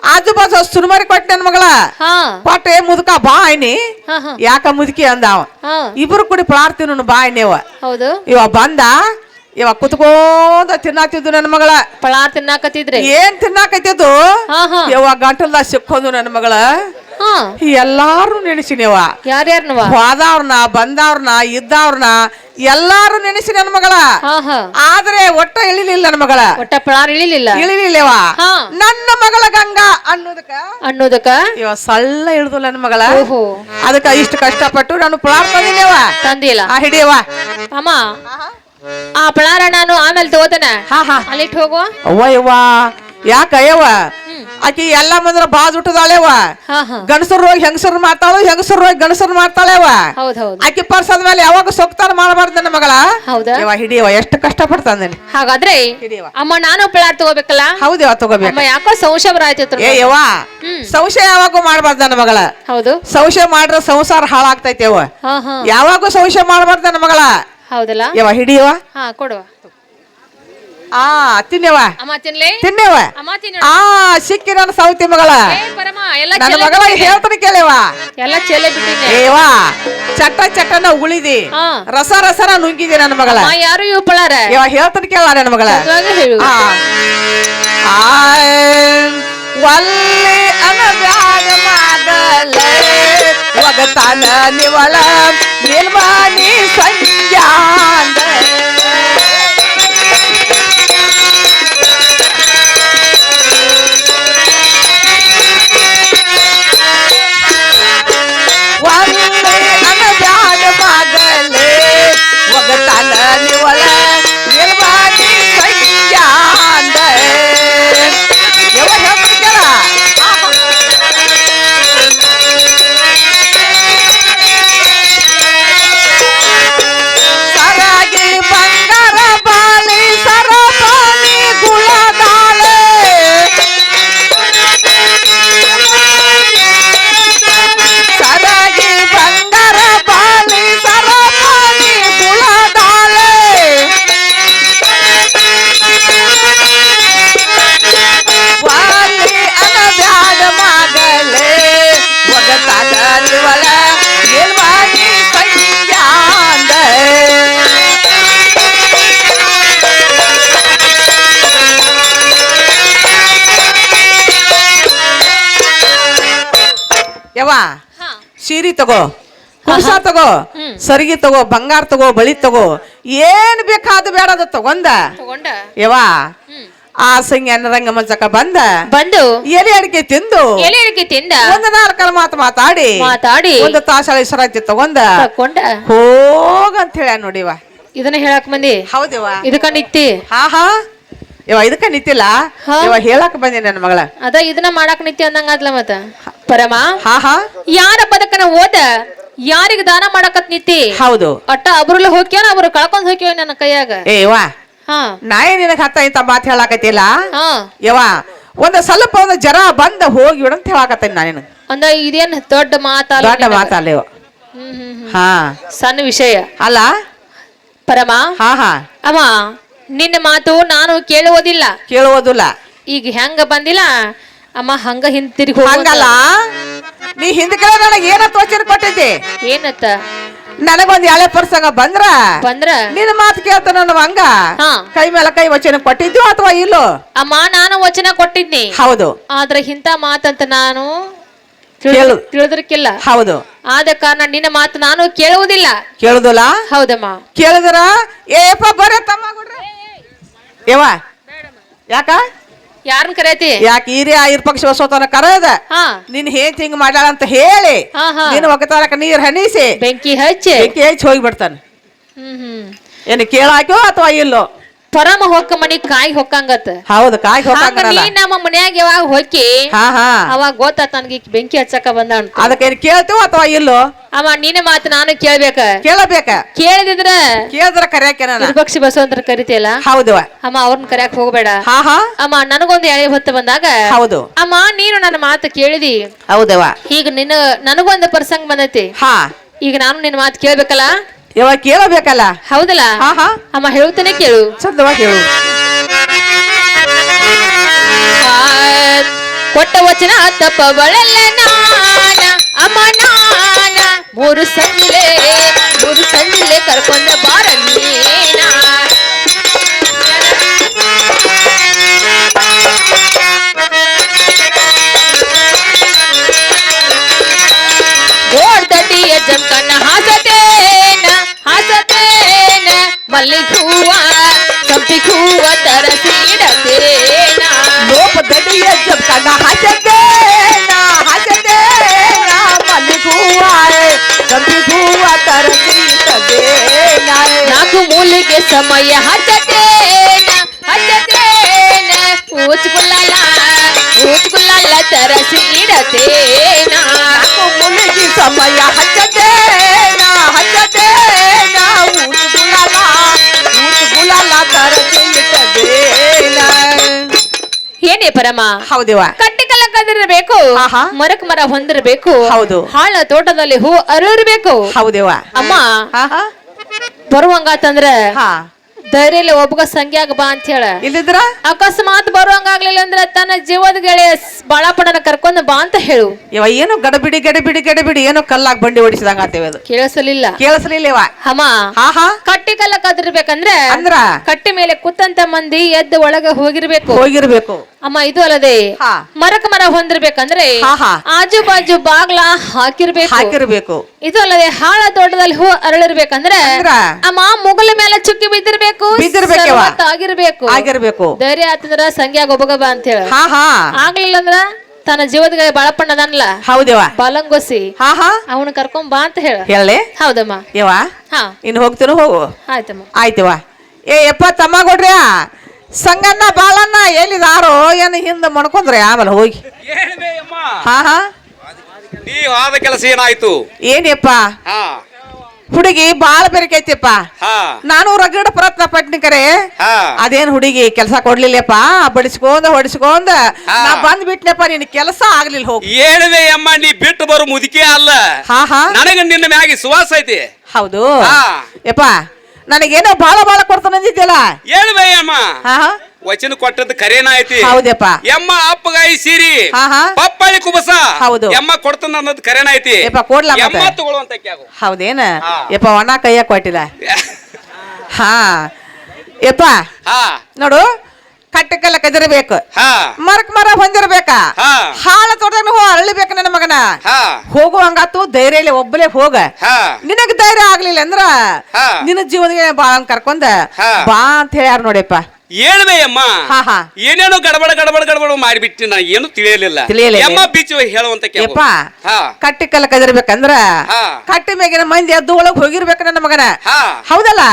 ಆಜು ಬಾಜು ಸುರುಮರಿ ಕೊಟ್ಟೆ ನನ್ ಮಗಳ. ಹಾ ಕೊಟ್ಟೆ ಮುದುಕ ಬಾ ಆಯ್ನಿ. ಹಾ ಹಾ ಯಾಕ ಮುದುಕಿ ಅಂದಾವ. ಹಾ ಇಬ್ರು ಕೂಡಿ ಪ್ರಾರ್ಥನೆ ಬಾ ಆಯ್ನೇವ. ಹೌದು. ಇವ ಬಂದ ಇವ ಕುತ್ಕೊಂಡ ತಿನ್ನಾತಿದ್ದು ನನ್ನ ಮಗಳ. ಪಳಾರ್ ತಿನ್ನಾಕತ್ತಿದ್ರಿ? ಏನ್ ತಿನ್ನಾಕೈತಿದ್ದು ಹಾ ಹಾ ಇವ ಗಂಟಲ್ದ ಸಿಕ್ಕೋದು ನನ್ನ ಮಗಳ. ಹಾ ಎಲ್ಲಾರು ನೆನೆಸಿನೇವ. ಯಾರ್ಯಾರನವ? ಹೋದವ್ರನ್ನ ಬಂದವ್ರನ್ನ ಇದ್ದವ್ರನ್ನ ಎಲ್ಲಾರು ನೆನೆಸಿ ನನ್ನ ಮಗಳ. ಹಾ ಹಾ ಆದ್ರೆ ಒಟ್ಟ ಇಳಿಲಿಲ್ಲ ನನ್ನ ಮಗಳ. ಒಟ್ಟ ಪಳಾರ್ ಇಳಿಲಿಲ್ಲ ಇಳಿಲಿಲ್ಲವ. ಹಾ. ನನ್ನ ಮಗಳ ಗಂಗಾ ಅನ್ನೋದಕ್ಕ ಇವ ಸಳ್ಳ ಇಳ್ದು ನನ್ನ ಮಗಳ. ಓಹೋ ಅದಕ್ಕ ಇಷ್ಟು ಕಷ್ಟಪಟ್ಟು ನಾನು ಪುಳಾರ್ ತಂದಿನೇವ. ತಂದಿಲ್ಲ? ಆ ಹಿಡಿಯವ. ಅಮ್ಮ ಆ ಪಳಾರ ನಾನು ಆಮೇಲೆ ತಗೋತೇನೆ. ಹಾ ಹಾ ಅಲ್ಲಿಟ್ಟು ಹೋಗುವ. ಅವ್ವ ಯವ್ವ ಯಾಕ ಯವ್ವ ಆಕಿ ಎಲ್ಲ ಮಂದ್ರ ಬಾಜ್ ಹುಟ್ಟದಾಳೆವ. ಹಾ ಹಾ ಗಣಸರು ಹೋಗಿ ಹೆಂಗಸರು ಮಾಡ್ತಾಳು ಹೆಂಗಸರು ಹೋಗಿ ಗಣಸರು ಮಾಡ್ತಾಳೆವ. ಹೌದ್ ಹೌದು. ಆಕಿ ಪರ್ಸದ ಮೇಲೆ ಯಾವಾಗ ಸೊಕ್ತಾರ ಮಾಡಬಾರ್ದು ನನ್ನ ಮಗಳ. ಹೌದಾ? ಯವ್ವ ಹಿಡಿಯವ ಎಷ್ಟು ಕಷ್ಟ ಪಡ್ತಾನೆ. ಹಾಗಾದ್ರೆ ಹಿಡಿಯವ. ಅಮ್ಮ ನಾನು ಪಳಾರ್ ತಗೋಬೇಕಲ್ಲ? ಹೌದೇವ ತಗೋಬೇಕು. ಅಮ್ಮ ಯಾಕೋ ಸಂಶಯ ಬರಾಯ್ತಿತ್ತು. ಏ ಯವ್ವ ಹ್ಮ್. ಸಂಶಯ ಯಾವಾಗೂ ಮಾಡಬಾರ್ದು ನನ್ನ ಮಗಳ. ಹೌದು. ಸಂಶಯ ಮಾಡ್ರ ಸಂಸಾರ ಹಾಳಾಗ್ತೈತೆವ. ಹಾ ಹಾ ಯಾವಾಗೂ ಸಂಶಯ ಮಾಡಬಾರ್ದು ನನ್ನ ಮಗಳ. ಹೌದಲ್ಲ? ಯವ್ವ ಹಿಡಿಯವ. ಹಾ ಕೊಡುವ. ಆ ತಿನ್ನೇವ ಅಮ್ಮ ತಿನ್ಲಿ? ತಿನ್ನೇವ. ಅಮ್ಮ ತಿನ್ನ. ಆ ಸಿಕ್ಕಿ ನನ್ನ ಸೌತಿ ಮಗಳ. ಏ ಪರಮ ಎಲ್ಲ ನನ್ನ ಚೆಲ್ಲೆ ಮಗಳ ಬಿಟ್ಟಿನಿ. ಹೇಳ್ತಾನೆ ಕೇಳವ. ಎಲ್ಲ ಚೆಲ್ಲೆ ಬಿಟ್ಟಿನಿ. ಏವಾ ಚಟ್ಟ ಚಟ್ಟನ ಉಳಿದಿ ಹಾ. ರಸ ರಸನ ನುಂಗಿದಿ ನನ್ನ ಮಗಳ. ಅಮ್ಮ ಯಾರು ಇವ್ ಪಳಾರ? ಇವ ಹೇಳ್ತಾನೆ ಕೇಳ ನನ್ನ ಮಗಳ. ಅದ್ರಾಗ ಹೇಳು. ಆ ಒಲ್ಲಿ ಅನಬ್ಯಾಡ ಮಾಡಲೆ ಒಗತಾನ ನಿವಳ ನಿರ್ಮಾಣಿ ಸಂಜಾಂದ ಒಲ್ಲಿ ಅನಬ್ಯಾಡ ಮಾಡಲೆ ಒಗತಾನ ನಿವಳ ನಿರ್ಮಾಣಿ ಸಂಜಾಂದ ಯವ ಹೇಳ್ತಾನೆ ಕೇಳ. ಸರಾಗಿ ಬಂಗಾರ ಬಾಳಿ ಸರಪಾನಿ ಗುಳದಾಳೆ ಸರಾಗಿ ಬಂಗಾರ ಬಾಳಿ ಸರಪಾನಿ ಗುಳದಾಳೆ ವಾಲಿ ಅನಬ್ಯಾಡ ಮಾಡಲೆ ಒಗತಾದ ನಿವಳ ನಿರ್ವಾಣಿ ಸಂಜಾಂದ ಯವ್ವ ಹಾ ಸೀರೆ ತಗೋ ಕುರ್ಸ ತಗೋ ಹ್ಮ್. ಸರಿಗೆ ತಗೋ ಬಂಗಾರ ತಗೋ ಬಳಿ ತಗೋ ಏನ್ ಬೇಕಾದ ಬೇಡ ಅದು ತಗೊಂಡ ತಗೊಂಡ. ಯವ್ವ ಹ್ಮ್. ಆ ಸಂಜ್ಞಾನ ರಂಗ ಮಂಚಕ ಬಂದ ಬಂದು ಎಲೆ ಅಡಿಕೆ ತಿಂದು ಎಲೆ ಅಡಿಕೆ ತಿಂದ ಒಂದು ನಾಲ್ಕರ ಮಾತು ಮಾತಾಡಿ ಮಾತಾಡಿ ಒಂದು ತಾಸಳ ಸರಾತಿ ತಗೊಂಡ ತಕೊಂಡ ಹೋಗಂತ ಹೇಳ ನೋಡಿವ. ಇದನ್ನ ಹೇಳಕ್ ಬಂದಿ? ಹೌದಿವ. ಇದಕ್ಕ ನಿತ್ತಿ? ಹಾ ಹಾ ಇವ ಇದಕ್ಕ ನಿಂತಿಲ್ಲ. ಹಾ. ಇವ ಹೇಳಕ್ ಬಂದಿ ನನ್ನ ಮಗಳ. ಅದ ಇದನ್ನ ಮಾಡಾಕ್ ನಿತ್ತಿ ಅಂದಂಗಾದ್ಲ ಮತ್ತ ಪರಮ. ಹಾ ಹಾ ಯಾರ ಬದಕನ ಓದ ಯಾರಿಗ ದಾನ ಮಾಡಕತ್ ನಿತ್ತಿ? ಹೌದು. ಅಟ್ಟ ಅಬ್ರಲ್ಲ ಹೋಗ್ಯಾನ ಅವ್ರು ಕಳ್ಕೊಂಡ್ ಹೋಗ್ಯಾವ ನನ್ನ ಕೈಯಾಗ. ಏ ಯವ್ವ ಹಾ ನಾಯಿ ನಿನಗ ಹತ್ತ ಇಂತ ಮಾತು ಹೇಳಾಕತ್ತಿಲ್ಲ ಹಾ ಯವ್ವ. ಒಂದು ಸ್ವಲ್ಪ ಒಂದು ಜರ ಬಂದ ಹೋಗಿ ಬಿಡಂತ ಹೇಳಾಕತ್ತೇನಿ ನಾನು. ಅಂದ ಇದೇನ್ ದೊಡ್ಡ ಮಾತಲ್ಲ ದೊಡ್ಡ ಮಾತಲ್ಲ ಹಾ ಸಣ್ಣ ವಿಷಯ ಅಲ್ಲ ಪರಮ. ಹಾ ಹಾ ಅಮ್ಮ ನಿನ್ನ ಮಾತು ನಾನು ಕೇಳುವುದಿಲ್ಲ. ಕೇಳುವುದಿಲ್ಲ. ಈಗ ಹೆಂಗ ಬಂದಿಲ್ಲ ಅಮ್ಮ ಹಂಗ ಹಿಂತಿರುಗಿ ಹಂಗಲ್ಲ, ನೀ ಹಿಂದಕ್ಕೆ ನನಗೆ ಏನಂತ ವಚನ ಕೊಟ್ಟಿದ್ದೆ? ಏನತ್ತ? ನನಗೊಂದ್ ಎಳೆ ಪ್ರಸಂಗ ಬಂದ್ರ ನಿನ್ನ ಮಾತು ಕೇಳ್ತ ನಾನು ಹಂಗ ಕೈ ಮೇಲೆ ಕೈ ವಚನ ಕೊಟ್ಟಿದ್ದು ಅಥವಾ ಇಲ್ಲೋ? ಅಮ್ಮ ನಾನು ವಚನ ಕೊಟ್ಟಿದ್ನಿ. ಹೌದು. ಆದ್ರೆ ಇಂತ ಮಾತಂತ ನಾನು ತಿಳಿದ್ರಕ್ಕಿಲ್ಲ. ಹೌದು. ಆದ ಕಾರಣ ನಿನ್ನ ಮಾತು ನಾನು ಕೇಳುವುದಿಲ್ಲ. ಕೇಳುದಿಲ್ಲ? ಹೌದಮ್ಮ. ಕೇಳಿದ್ರ ಏಪ ಬರೇ ತಮ್ಮ ಏವ ಯಾಕ ಯಾರನ್ನ ಕರೆಯತಿ? ಯಾಕೆ ಹಿರಿಯ ಪಕ್ಷ ಹೊಸತನ ಕರೆಯದ ನಿನ್ ಹೇಂತ ಹಿಂಗ್ ಮಾಡ್ಯಾಳ ಅಂತ ಹೇಳಿ ನಿನ್ನ ಒಗತಾರಕ ನೀರ್ ಹನಿಸಿ ಬೆಂಕಿ ಹಚ್ಚಿ ಹೋಗ್ಬಿಡ್ತಾನ. ಏನ್ ಕೇಳಾಕ್ಯೋ ಅಥವಾ ಇಲ್ಲೋ? ಪರಮ ಹೊಕ್ಕ ಮನಿ ಕಾಯಿ ಹೊಕ್ಕಂಗತ್ತ. ಹೌದು, ಕಾಯಿ ಹೊಕ್ಕಂಗಲ್ಲ. ನೀ ನಮ್ಮ ಮನ್ಯಾಗ ಯಾವಾಗ ಹೊಕ್ಕಿ ಅವಾಗ ಗೊತ್ತಾತ ನನ್ಗೆ ಬೆಂಕಿ ಹಚ್ಚಕ ಬಂದ. ಅದಕ್ಕೆ ಕೇಳ್ತೀವ ಅಥವಾ ಇಲ್ಲೋ? ಅಮ್ಮ ನಿನ್ನ ಮಾತು ನಾನು ಕೇಳ್ಬೇಕ. ಕೇಳಿದ್ರ ಕರ್ಯಾಕ ವಿಪಕ್ಷಿ ಬಸವಂತರ ಕರಿತಿಯಲ್ಲ? ಹೌದು. ಅಮ್ಮ ಅವ್ರನ್ನ ಕರ್ಯಾಕ ಹೋಗ್ಬೇಡ. ಅಮ್ಮ ನನಗೊಂದು ಎಳೆ ಹೊತ್ತು ಬಂದಾಗ ಹೌದು ಅಮ್ಮ ನೀನು ನನ್ನ ಮಾತು ಕೇಳಿದಿ. ಹೌದವ. ಈಗ ನನಗೊಂದು ಪ್ರಸಂಗ ಬಂದೈತಿ. ಈಗ ನಾನು ನಿನ್ನ ಮಾತು ಕೇಳ್ಬೇಕಲ್ಲ? ಯಾವಾಗ ಕೇಳಬೇಕಲ್ಲ? ಹೌದಲ್ಲ? ಅಮ್ಮ ಹೇಳುತ್ತೇನೆ ಕೇಳು. ಚಂದವಾಗಿ ಹೇಳು. ಕೊಟ್ಟ ವಚನ ತಪ್ಪವಳಲ್ಲ ನಾನ ಅಮ್ಮ ನಾನ ಮೂರು ಸಂಜೆ ಕರ್ಕೊಂಡ ಬಾರ ನೀನ. ಗೋಡ್ದಡ್ಡಿಯ ಜಂಕಣ್ಣ ಹಾಸತೇನ ಮಲ್ಲಿಗೆ ಹೂವ ಸಂಪಿಗೆ ಹೂವ ತರಸಿಡತೇನ. ಲೋಪದಡಿಯ ಜಂಕಣ್ಣ ಹಾಸತೇನ ಮಲ್ಲಿಗೆ ಹೂವ ಸಂಪಿಗೆ ಹೂವ ತರಸಿಡತೇನ. ನಾಲ್ಕು ಮೂಲಿಗೆ ಸಮಯ ಹಚ್ಚತೇನ ಊಚ್ಗುಲ್ಲಲ್ಲ ತರಸಿಡತೇನ. ನಾಲ್ಕು ಮೂಲಿಗೆ ಸಮಯ ಹಚ್ಚತೇನ ಊಚ್ಗುಲ್ಲಲ್ಲ ತರಸಿಡತೇನ. ಏನೇ ಪರಮ? ಹೌದೇವ. ಕಟ್ಟಿಕಲ್ಲ ಕದಿರಬೇಕು, ಮರಕ್ ಮರ ಹೊಂದಿರಬೇಕು. ಹೌದು. ಹಾಳ ತೋಟದಲ್ಲಿ ಹೂ ಅರಿರಬೇಕು. ಹೌದೇವ. ಅಮ್ಮ ಬರುವಂಗಾತಂದ್ರ ಧೈರ್ಯ ಒಬ್ಬಗ ಸಂಖ್ಯಾಗ ಬಾ ಅಂತ ಹೇಳ. ಇಲ್ಲಿದ್ರ ಅಕಸ್ಮಾತ್ ಬರುವಂಗಾಗ್ಲಿಲ್ಲ ಅಂದ್ರ ತನ್ನ ಜೀವದ ಗೆಳೆಯ ಬಾಳಪ್ಪಣ್ಣನ ಕರ್ಕೊಂಡ್ ಬಾ ಅಂತ ಹೇಳು. ಇವ ಏನೋ ಗಡಬಿಡಿ ಏನೋ ಕಲ್ಲಾಗ ಬಂಡಿ ಹೊಡಿಸಿದಂಗ ಆತೇವೆ. ಅದು ಕೇಳಿಸ್ಲಿಲ್ಲ. ಅಮ್ಮ ಕಟ್ಟಿ ಕಲ್ಲ ಕದಿರ್ಬೇಕಂದ್ರ ಕಟ್ಟಿ ಮೇಲೆ ಕುತ್ತಂತ ಮಂದಿ ಎದ್ದು ಒಳಗ ಹೋಗಿರ್ಬೇಕು. ಅಮ್ಮ ಇದು ಅಲ್ಲದೆ ಮರಕ ಮರ ಹೊಂದಿರ್ಬೇಕಂದ್ರೆ ಆಜು ಬಾಜು ಬಾಗ್ಲ ಹಾಕಿರ್ಬೇಕು. ಇದು ಅಲ್ಲದೆ ಹಾಳ ತೋಟದಲ್ಲಿ ಹೂ ಅರಳಿರ್ಬೇಕಂದ್ರೆ ಅಮ್ಮ ಮುಗಲ ಮೇಲೆ ಚುಕ್ಕಿ ಬಿದ್ದಿರ್ಬೇಕು. ಆಗಿರ್ಬೇಕು. ಧೈರ್ಯ ಆತಂದ್ರ ಸಂಖ್ಯಾಗ ಒಬ್ಬಗ ಬಾ ಅಂತ ಹೇಳ. ಆಗ್ಲಿಲ್ಲ ಅಂದ್ರ ತನ್ನ ಜೀವದ ಬಾಳಪ್ಪಣ್ಣ ಅದನ್ಲ ಹೌದೇವ ಬಾಲಂಗೊಸಿ ಅವನು ಕರ್ಕೊಂಡ್ ಬಾ ಅಂತ ಹೇಳಿ. ಹೌದಮ್ಮ. ಇನ್ನು ಹೋಗ್ತೇನು? ಹೋಗು. ಆಯ್ತವ. ಯಪ್ಪ ತಮ್ಮ ಕೊಡ್ರಿ ಸಂಗಣ್ಣ ಬಾಳಣ್ಣ ಎಲ್ಲಿದಾರೋ ಏನು ಹಿಂದ ಮಣ್ಕೊಂಡ್ರೆ ಆಮೇಲೆ ಹೋಗಿ ನೀವು ಆದ ಕೆಲಸ ಏನಾಯ್ತು? ಏನಪ್ಪ ಹುಡುಗಿ ಬಾಳ ಬೆರಕೈತಿಪ್ಪ. ನಾನು ರಗಡ ಪ್ರಯತ್ನ ಪಟ್ನಿ ಕರೆ ಅದೇನ್ ಹುಡುಗಿ ಕೆಲಸ ಕೊಡ್ಲಿಲ್ಲಪ್ಪ. ಹೊಡಿಸ್ಕೊಂಡ ನಾ ಬಂದ್ಬಿಟ್ನಪ್ಪ. ನಿನ್ ಕೆಲಸ ಆಗ್ಲಿಲ್ಲ. ಹೋಗಿ ಏಳುವೆ ಅಮ್ಮ, ನೀ ಬಿಟ್ಟು ಬರೋ ಮುದುಕಿ ಅಲ್ಲ. ನನಗ ನಿನ್ನ ಮ್ಯಾಗಿ ಸುವಾಸ ಐತಿ. ಹೌದು ಯಪ್ಪ. ನನಗೇನೋ ಬಾಳ ಕೊಡ್ತಾನಂದಿದ್ಯಲ್ಲ. ಏಳುವೆ ಅಮ್ಮ, ವಚನ ಕೊಟ್ಟದ್ದು ಕರೇನ ಐತಿ. ಹೌದಪ್ಪ. ಎಮ್ಮ ಅಪ್ಪಗಾಯಿ ಸೀರಿ ಪಪ್ಪಳಿ ಕುಬಸ ಹೌದು ಎಮ್ಮ ಕೊಡ್ತಾನ ಅನ್ನೋದು ಕರೇನ ಐತಿ. ಕೊಡ್ಲಾ ತಗೊಳ್ಳುವಂತ ಹೌದೇನ ಯಪ್ಪ? ಒಣ ಕೈಯ ಕೊಟ್ಟಿಲ್ಲ. ಯಪ್ಪ ನೋಡು, ಕಟ್ಟಕ್ಕೆಲ್ಲ ಕದಿರಬೇಕು, ಮರಕ್ ಮರ ಹೊಂದಿರ್ಬೇಕ, ಹಾಳ ತೋಟನು ಅರಳಿಬೇಕು. ನನ್ನ ಮಗನ ಹೋಗುವಂಗಾತು ಧೈರ್ಯ ಒಬ್ಬಲೇ ಹೋಗ. ನಿನಗ್ ಧೈರ್ಯ ಆಗ್ಲಿಲ್ಲ ಅಂದ್ರ ನಿನ್ನ ಜೀವನಕ್ಕೆ ಬಾ ಕರ್ಕೊಂಡ ಬಾ ಅಂತ ಹೇಳ್ಯಾರ ನೋಡಪ್ಪ. ಏಳುವೆ ಅಮ್ಮ, ಏನೇನೋ ಗಡಬಡ ಮಾಡಿಬಿಟ್ಟು ನಾ ಏನು ತಿಳಿಯಲಿಲ್ಲ. ಬೀಚ್ ಹೇಳುವಂತ ಕಟ್ಟಿಕಲ್ಲ ಕದಿರ್ಬೇಕಂದ್ರ ಕಟ್ಟಿ ಮೇಗಿನ ಮಂದಿ ಎದ್ದು ಒಳಗ್ ಹೋಗಿರ್ಬೇಕು ನನ್ನ ಮಗನ. ಹೌದಲ್ಲ?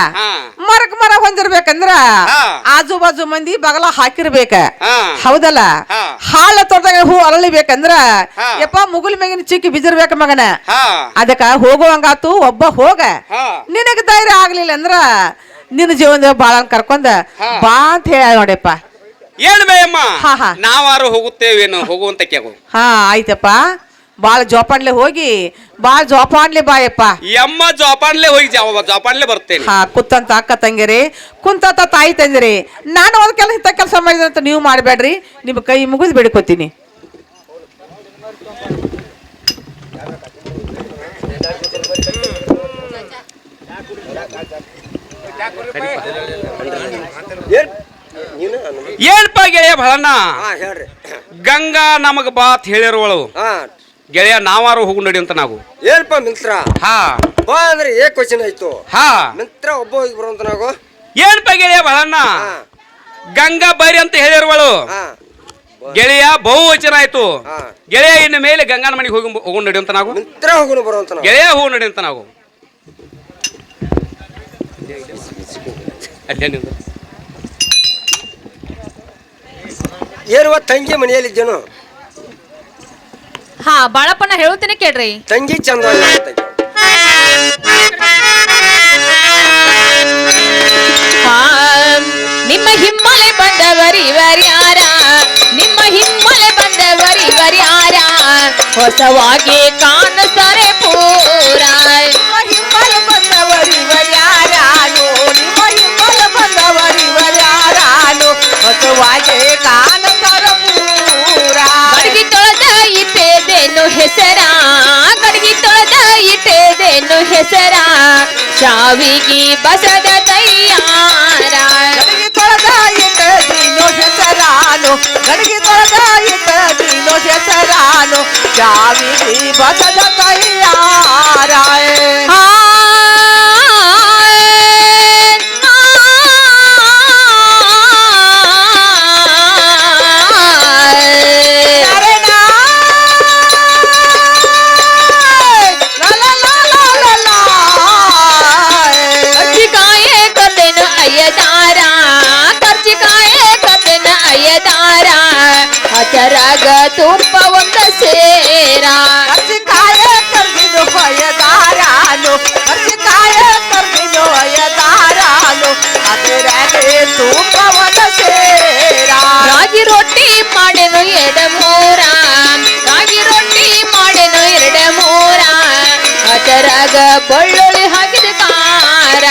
ಮರಕ್ ಮರ ಹೊಂದಿರ್ಬೇಕಂದ್ರ ಆಜು ಬಾಜು ಮಂದಿ ಬಗಲ ಹಾಕಿರ್ಬೇಕ. ಹೌದಲ್ಲ? ಹಾಳ ತೋಟದಾಗ ಹೂ ಅರಳಿಬೇಕಂದ್ರ ಯಪ್ಪ ಮುಗುಲ್ ಮೇಗಿನ ಚಿಕ್ಕಿ ಬಿದ್ದಿರ್ಬೇಕ ಮಗನ. ಅದಕ್ಕ ಹೋಗುವಂಗಾತು ಒಬ್ಬ ಹೋಗ. ನಿನಗ ಧೈರ್ಯ ಆಗ್ಲಿಲ್ಲ ಅಂದ್ರ ನಿನ್ನ ಜೀವನದ ಬಾಳ ಕರ್ಕೊಂಡ ಬಾ ಅಂತ ಹೇಳ ನೋಡಪ್ಪ. ಏಳ್ಬೇಯಮ್ಮ, ನಾವಾರು ಹೋಗುತ್ತೇವೇನು ಹೋಗುವಂತ ಆಯ್ತಪ್ಪ. ಬಾಳ ಜೋಪಾನ್ಲೆ ಹೋಗಿ ಬಾಳ ಜೋಪಾನ್ಲೆ ಬಾಯಪ್ಪ. ಎಮ್ಮ ಜೋಪಾನ್ಲೆ ಹೋಗಿ ಜೋಪಾನ್ಲೆ ಬರ್ತೇನೆ. ಹಾ ಕುತ್ತಂತ ಅಕ್ಕ ತಂಗಿರಿ, ಕುಂತಂತ ತಾಯಿ ತಂದಿರಿ, ನಾನು ಒಂದ್ ಕೆಲಸ ಮಾಡಿದ್ರೆ ಅಂತ ನೀವು ಮಾಡ್ಬೇಡ್ರಿ, ನಿಮ್ ಕೈ ಮುಗಿದು ಬೇಡ್ಕೋತೀನಿ. ಏನ್ಪ ಗೆಳೆಯ ಬಹಳಣ್ಣ, ಹೇಳ್ರಿ. ಗಂಗಾ ನಮಗ ಬಾತ್ ಹೇಳಿರುವಳು ಗೆಳೆಯ, ನಾವಾರು ಹೋಗು ನಡಿ ಅಂತ ನಾವು. ಏನಪ್ಪ ಮಿತ್ರ, ಹಾ ಬಾ ಅಂದ್ರೆ ಕ್ವಶನ್ ಆಯ್ತು. ಹಾ ಮಿತ್ರ ಒಬ್ಬ ಹೋಗಿ ಬರುವಂತ ನಾವು. ಏನ್ಪ ಗೆಳೆಯ ಬಹಳಣ್ಣ, ಗಂಗಾ ಬೈರಿ ಅಂತ ಹೇಳಿರುವಳು ಗೆಳೆಯ, ಬಹುವಚನ ಆಯ್ತು ಗೆಳೆಯ. ಇನ್ನು ಮೇಲೆ ಗಂಗಾನ ಮನೆಗೆ ಹೋಗಿ ನಡಿ ಅಂತ ನಾವು. ಮಿತ್ರ ಹೋಗುನು ಬರುವಂತ ನಾವು. ಗೆಳೆಯ ಹೋಗು ನಡಿ ಅಂತ ನಾವು. ಏರುವ ತಂಗಿ ಮನೆಯಲ್ಲಿದ್ದೇನು. ಹಾ ಬಾಳಪ್ಪನ ಹೇಳುತ್ತೇನೆ ಕೇಳ್ರಿ. ತಂಗಿ ಚಂದ ನಿಮ್ಮ ಹಿಮ್ಮಲೆ ಬಂದವರಿವರ್ಯಾರ, ನಿಮ್ಮ ಹಿಮ್ಮಲೆ ಬಂದವರಿವರ್ಯಾರ, ಹೊಸವಾಗಿ ಕಾಣುತ್ತಾರೆ ಪೂರ. ನಿಮ್ಮ ಹಿಮ್ಮಲೆ ಬಂದವರಿವರ್ಯಾರಾನು, ನಿಮ್ಮ ಹಿಮ್ಮಲೆ ಬಂದವರಿವರ್ಯಾರಾನು, ಹೊಸವಾಗಿ ಕಾಣುತ್ತಾರೆ ಪೂರ. ಗಡಿಗೆ ತೊಳೆದ ಇಟ್ಟೇದೇನು ಹೆಸರ, ಗಡಿಗೆ ತೊಳೆದ ಇಟ್ಟೇದೇನು ಹೆಸರ, ಶಾವಿಗೆ ಬಸದ ತಯ್ಯಾರ. ಗಡಿಗೆ ತೊಳೆದ ಇಟ್ಟೇದೇನು ಹೆಸರಾನು, ಗಡಿಗೆ ತೊಳೆದ ಇಟ್ಟೇದೇನು ಹೆಸರಾನು, ಶಾವಿಗೆ ಬಸದ ತಯ್ಯಾರ. ಹಚರಾಗ ತುಪ್ಪ ಒಂದ ಸೇರ, ಹರ್ಚಿಕಾಯ ಕರ್ದಿನು ಹೊಯದಾರಾನು, ಹರ್ಚಿಕಾಯ ಕರ್ದಿನು ಹೊಯದಾರಾನು, ಹಚರಾಗೆ ತುಪ್ಪ ಒಂದ ಸೇರ. ರಾಗಿ ರೊಟ್ಟಿ ಮಾಡೆನು ಎಡಮೂರ, ರಾಗಿ ರೊಟ್ಟಿ ಮಾಡೆನು ಎರಡಮೂರ, ಹಚರಾಗ ಬೆಳ್ಳುಳ್ಳಿ ಹಾಕಿದ ಖಾರ.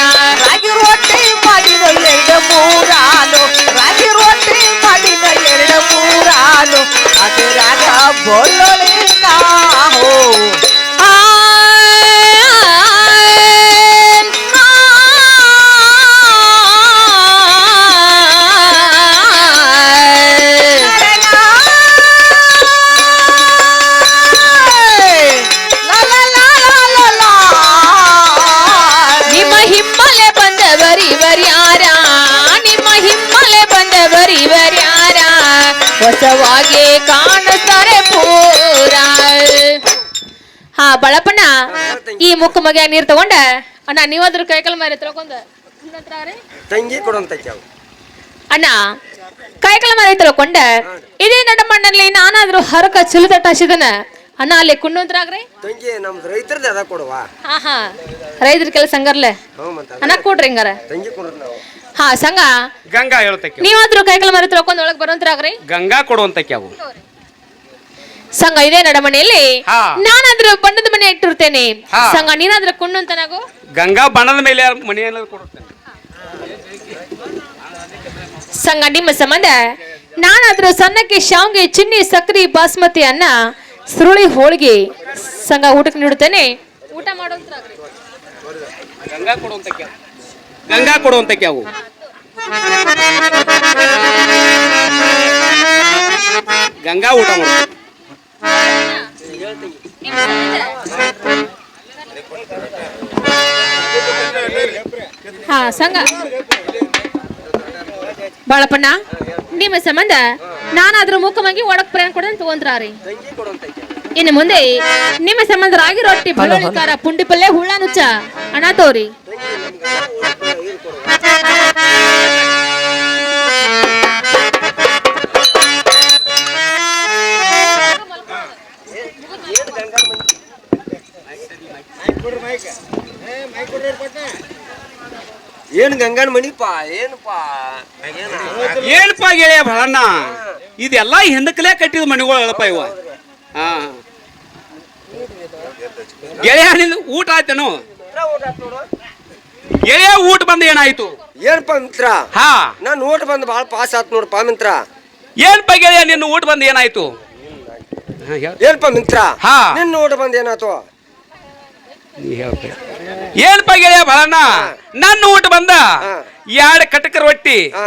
ರಾಗಿ ರೊಟ್ಟಿ ಮಾಡಿನ ಎರಡಮೂರಾನು, ರಾಗಿ ರೊಟ್ಟಿ ಮಾಡಿನ ಎರಡಮೂರಾನು, ಅದರಾಗ ಬೆಳ್ಳುಳ್ಳಿ ಕಾಹೋ. ನಿಮ್ಮ ಹಿಮ್ಮಲೆ ಬಂದವರಿವರ್ಯಾರ, ನಿಮ್ಮ ಹಿಮ್ಮಲೆ ಬಂದವರಿವರ್ಯಾರ, ಹೊಸವಾಗಿ ಕಾಣುತ್ತಾರೆ ಪೂರ. ಹಾ ಬಳಪಣ್ಣ, ಈ ಮುಖ ಮಗೆ ನೀರ್ ತಗೊಂಡ ಅಣ್ಣ, ನೀವಾದ್ರೂ ಕೈಕಲ್ ಮಾರಿ ತಿಳ್ಕೊಂಡ ತಂಗಿ ಕೊಡುವಂತ ಅಣ್ಣ, ಕೈಕಲ ಮಾರಿ ತಿಳ್ಕೊಂಡ ಇದೇ ನಡಮಣ್ಣಲ್ಲಿ ನಾನಾದ್ರೂ ಹರಕ ಚಿಲುತಟ್ಟ ಹಸಿದನ ಅಣ್ಣ, ಅಲ್ಲಿ ಕುಣ್ಣುದ್ರಾಗ್ರಿ ತಂಗಿ ನಮ್ದು ರೈತರದ್ದು ಅದ ಕೊಡುವ. ಹಾ ಹಾ ರೈತರ ಕೆಲಸ ಹಂಗಾರ್ಲೆ ಅಣ್ಣ ಕೊಡ್ರಿ ಹಿಂಗಾರ. ತಂಗಿ ಕೊಡ್ರಿ ನಾವು. ಹಾ ಸಂಗ ಗಂಗಾ ಹೇಳ್ತಕ್ಕೆ, ನೀವಾದ್ರೂ ಕೈಕಲ ಮಾರಿ ತಿಳ್ಕೊಂಡ್ ಒಳಗ್ ಬರುವಂತ್ರಾಗ್ರಿ. ಗಂಗಾ ಕೊಡುವಂತಕ್ಕೆ ಅವು ಸಂಘ ಇದೇ ನಡಮನೆಯಲ್ಲಿ ನಾನಾದ್ರೂ ಬಣ್ಣದ ಮನೆ ಇಟ್ಟಿರ್ತೇನೆ. ಸಂಘ ನೀನಾದ್ರೂ ಕುಣ್ಣು ಅಂತ ನಾವು ಗಂಗಾ ಬಣ್ಣದ ಮೇಲೆ ಮನೆಯಲ್ಲಿ ಕೊಡುತ್ತೇನೆ. ಸಂಘ ನಿಮ್ಮ ಸಂಬಂಧ ನಾನಾದ್ರೂ ಸಣ್ಣಕ್ಕೆ ಶಾವ್ಗೆ, ಚಿನ್ನಿ, ಸಕ್ರಿ, ಬಾಸ್ಮತಿ ಅನ್ನ, ಸುರುಳಿ, ಹೋಳಿಗೆ ಸಂಘ ಊಟಕ್ಕೆ ನೀಡುತ್ತೇನೆ. ಊಟ ಮಾಡುವಂತ್ರಾಗ್ರಿ. ಗಂಗಾ ಕೊಡುವಂತಕ್ಕೆ, ಗಂಗಾ ಕೊಡುವಂತಕ್ಕೆ ಅವು ಗಂಗಾ ಊಟ ಮಾಡುತ್ತೆ. ಹಾ ಸಂಘ ಬಾಳಪ್ಪಣ್ಣ, ನಿಮ್ಮ ಸಂಬಂಧ ನಾನಾದ್ರೂ ಮುಖವಾಗಿ ಒಡಕ್ ಪ್ರಯಾಣ ಕೊಡೋದನ್ನ ತಗೊಂಡ್ರಿ. ಇನ್ನು ಮುಂದೆ ನಿಮ್ಮ ಸಂಬಂಧ ರಾಗಿ ರೊಟ್ಟಿ, ಬೆಳ್ಳುಳ್ಳಿ ಖಾರ, ಪುಂಡಿ ಪಲ್ಯ, ಹುಳ್ಳ ನುಚ್ಚ ಅಣ್ಣ ತೋರಿ. ಏನ್ ಗಂಗನ ಮಣಿಪಾ, ಏನಪ್ಪಾ ಏನಪ್ಪಾ ಗೆಳೆಯ ಬಹಳಣ್ಣ, ಇದೆಲ್ಲ ಹಿಂದಕಲೇ ಕಟ್ಟಿದ ಮನೆಗಳು ಅಳಪ್ಪ ಇವ. ಹಾ ಗೆಳೆಯ ನಿಂದು ಊಟ ಆಯ್ತೇನು ಗೆಳೆಯ ಊಟ ಬಂದು ಏನಾಯ್ತು ಏನಪ್ಪ ಮಿತ್ರ ಹಾ ನಾನು ಊಟ ಬಂದು ಭಾಳ ಪಾಸ್ ಆತ್ ನೋಡಪ್ಪ ಮಿತ್ರ ಏನಪ್ಪ ಗೆಳೆಯ ನಿನ್ನ ಊಟ ಬಂದು ಏನಾಯ್ತು ಹಾ, ಹೇಳ್. ಏನಪ್ಪ ಮಿತ್ರ ಹಾ. ನಿನ್ನ ಊಟ ಬಂದು ಏನಾಯ್ತು ನೀ ಹೇಳ್ಪ. ಏನಪ್ಪ ಗೆಳೆಯ ಬರಣ್ಣ ನನ್ನ ಊಟ ಬಂದ ಹಾ. 2 ಕಟಕ ರೊಟ್ಟಿ ಹಾ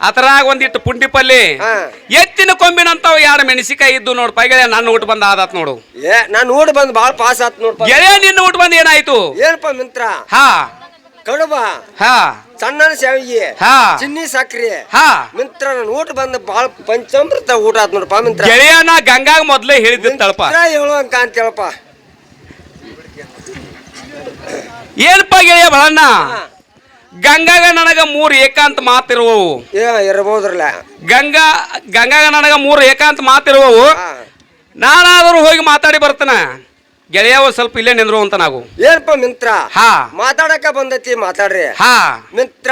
ಅದರಾಗ ಒಂದಿಟ್ಟು ಪುಂಡಿ ಪಲ್ಲೆ ಹಾ. ಎತ್ತಿನ ಕೊಂಬಿನಂತಾವ್ 2 ಮೆಣಸಿಕಾಯಿ ಇದ್ದು ನೋಡ್ಪ ಗೆಳೆಯ ನನ್ನ ಊಟ ಬಂದ ಆದಾತ್ ನೋಡು ಏ ನಾನು ಊಟ ಬಂದು ಭಾಳ ಪಾಸ್ ಆತ್ ನೋಡಪ್ಪ ಗೆಳೆಯ ನಿನ್ನ ಊಟ ಬಂದು ಏನಾಯ್ತು ಏನಪ್ಪ ಮಿತ್ರ ಹಾ ಕಡುಬ ಹಾ ಸಣ್ಣ ಶಾವಿಗೆ ಹಾ ಚಿನ್ನಿ ಸಕ್ರಿ ಹಾ ಮಿತ್ರ ನನ್ನ ಊಟ ಬಂದು ಭಾಳ ಪಂಚಾಮೃತ ಊಟ ಆತ್ ನೋಡಪ್ಪ ಮಿತ್ರ ಗೆಳೆಯ ನಾ ಗಂಗಾಗ ಮೊದ್ಲೇ ಹೇಳಿದ್ದಳಪ್ಪ ಮಿತ್ರ ಹೇಳುವಂಕ ಅಂತ ಹೇಳಪ್ಪ ಏನಪ್ಪ ಗೆಳೆಯ ಬಳಣ್ಣ ಗಂಗಾಗ ನನಗ 3 ಏಕಾಂತ ಮಾತಿರುವವು ಏ ಇರಬಹುದ್ರಲ್ಲ ಗಂಗಾಗ ನನಗ 3 ಏಕಾಂತ ಮಾತಿರುವವು ಹಾ. ನಾನಾದರೂ ಹೋಗಿ ಮಾತಾಡಿ ಬರ್ತಾನ ಗೆಳೆಯ ಒಂದ್ ಸ್ವಲ್ಪ ಇಲ್ಲೇ ನಿಂದ್ರು ಅಂತ ನಾವು ಏನಪ್ಪ ಮಿತ್ರ ಹಾ ಮಾತಾಡಕ ಬಂದೈತಿ ಮಾತಾಡ್ರಿ ಹಾ ಮಿತ್ರ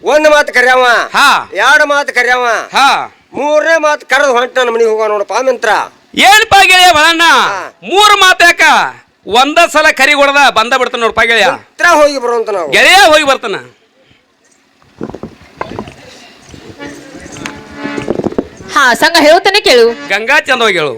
ಒಂದ್ ಮಾತು ಕರ್ಯಾವ ಹಾ 2 ಮಾತು ಕರ್ಯಾವ ಹಾ 3ನೇ ಮಾತು ಕರೆದು ಹೊಂಟ ನನ್ನ ಮನೆಗೆ ಹೋಗ ನೋಡಪ್ಪ ಮಿತ್ರ ಏನಪ್ಪ ಗೆಳೆಯ ಬಳಣ್ಣ ಹಾ. 3 ಮಾತು ಯಾಕ ಒಂದ ಸಲ ಕರಿ ಹೊಡೆದ ಬಂದ ಬಿಡ್ತಾನ ನೋಡಪ್ಪ ಗೆಳೆಯ ಮಿತ್ರ ಹೋಗಿ ಬರುವಂತ ನಾವು ಗೆಳೆಯ ಹೋಗಿ ಬರ್ತಾನ ಹಾ ಸಂಘ ಹೇಳ್ತಾನೆ ಕೇಳು ಗಂಗಾ ಚಂದ ಹೋಗಿ ಹೇಳು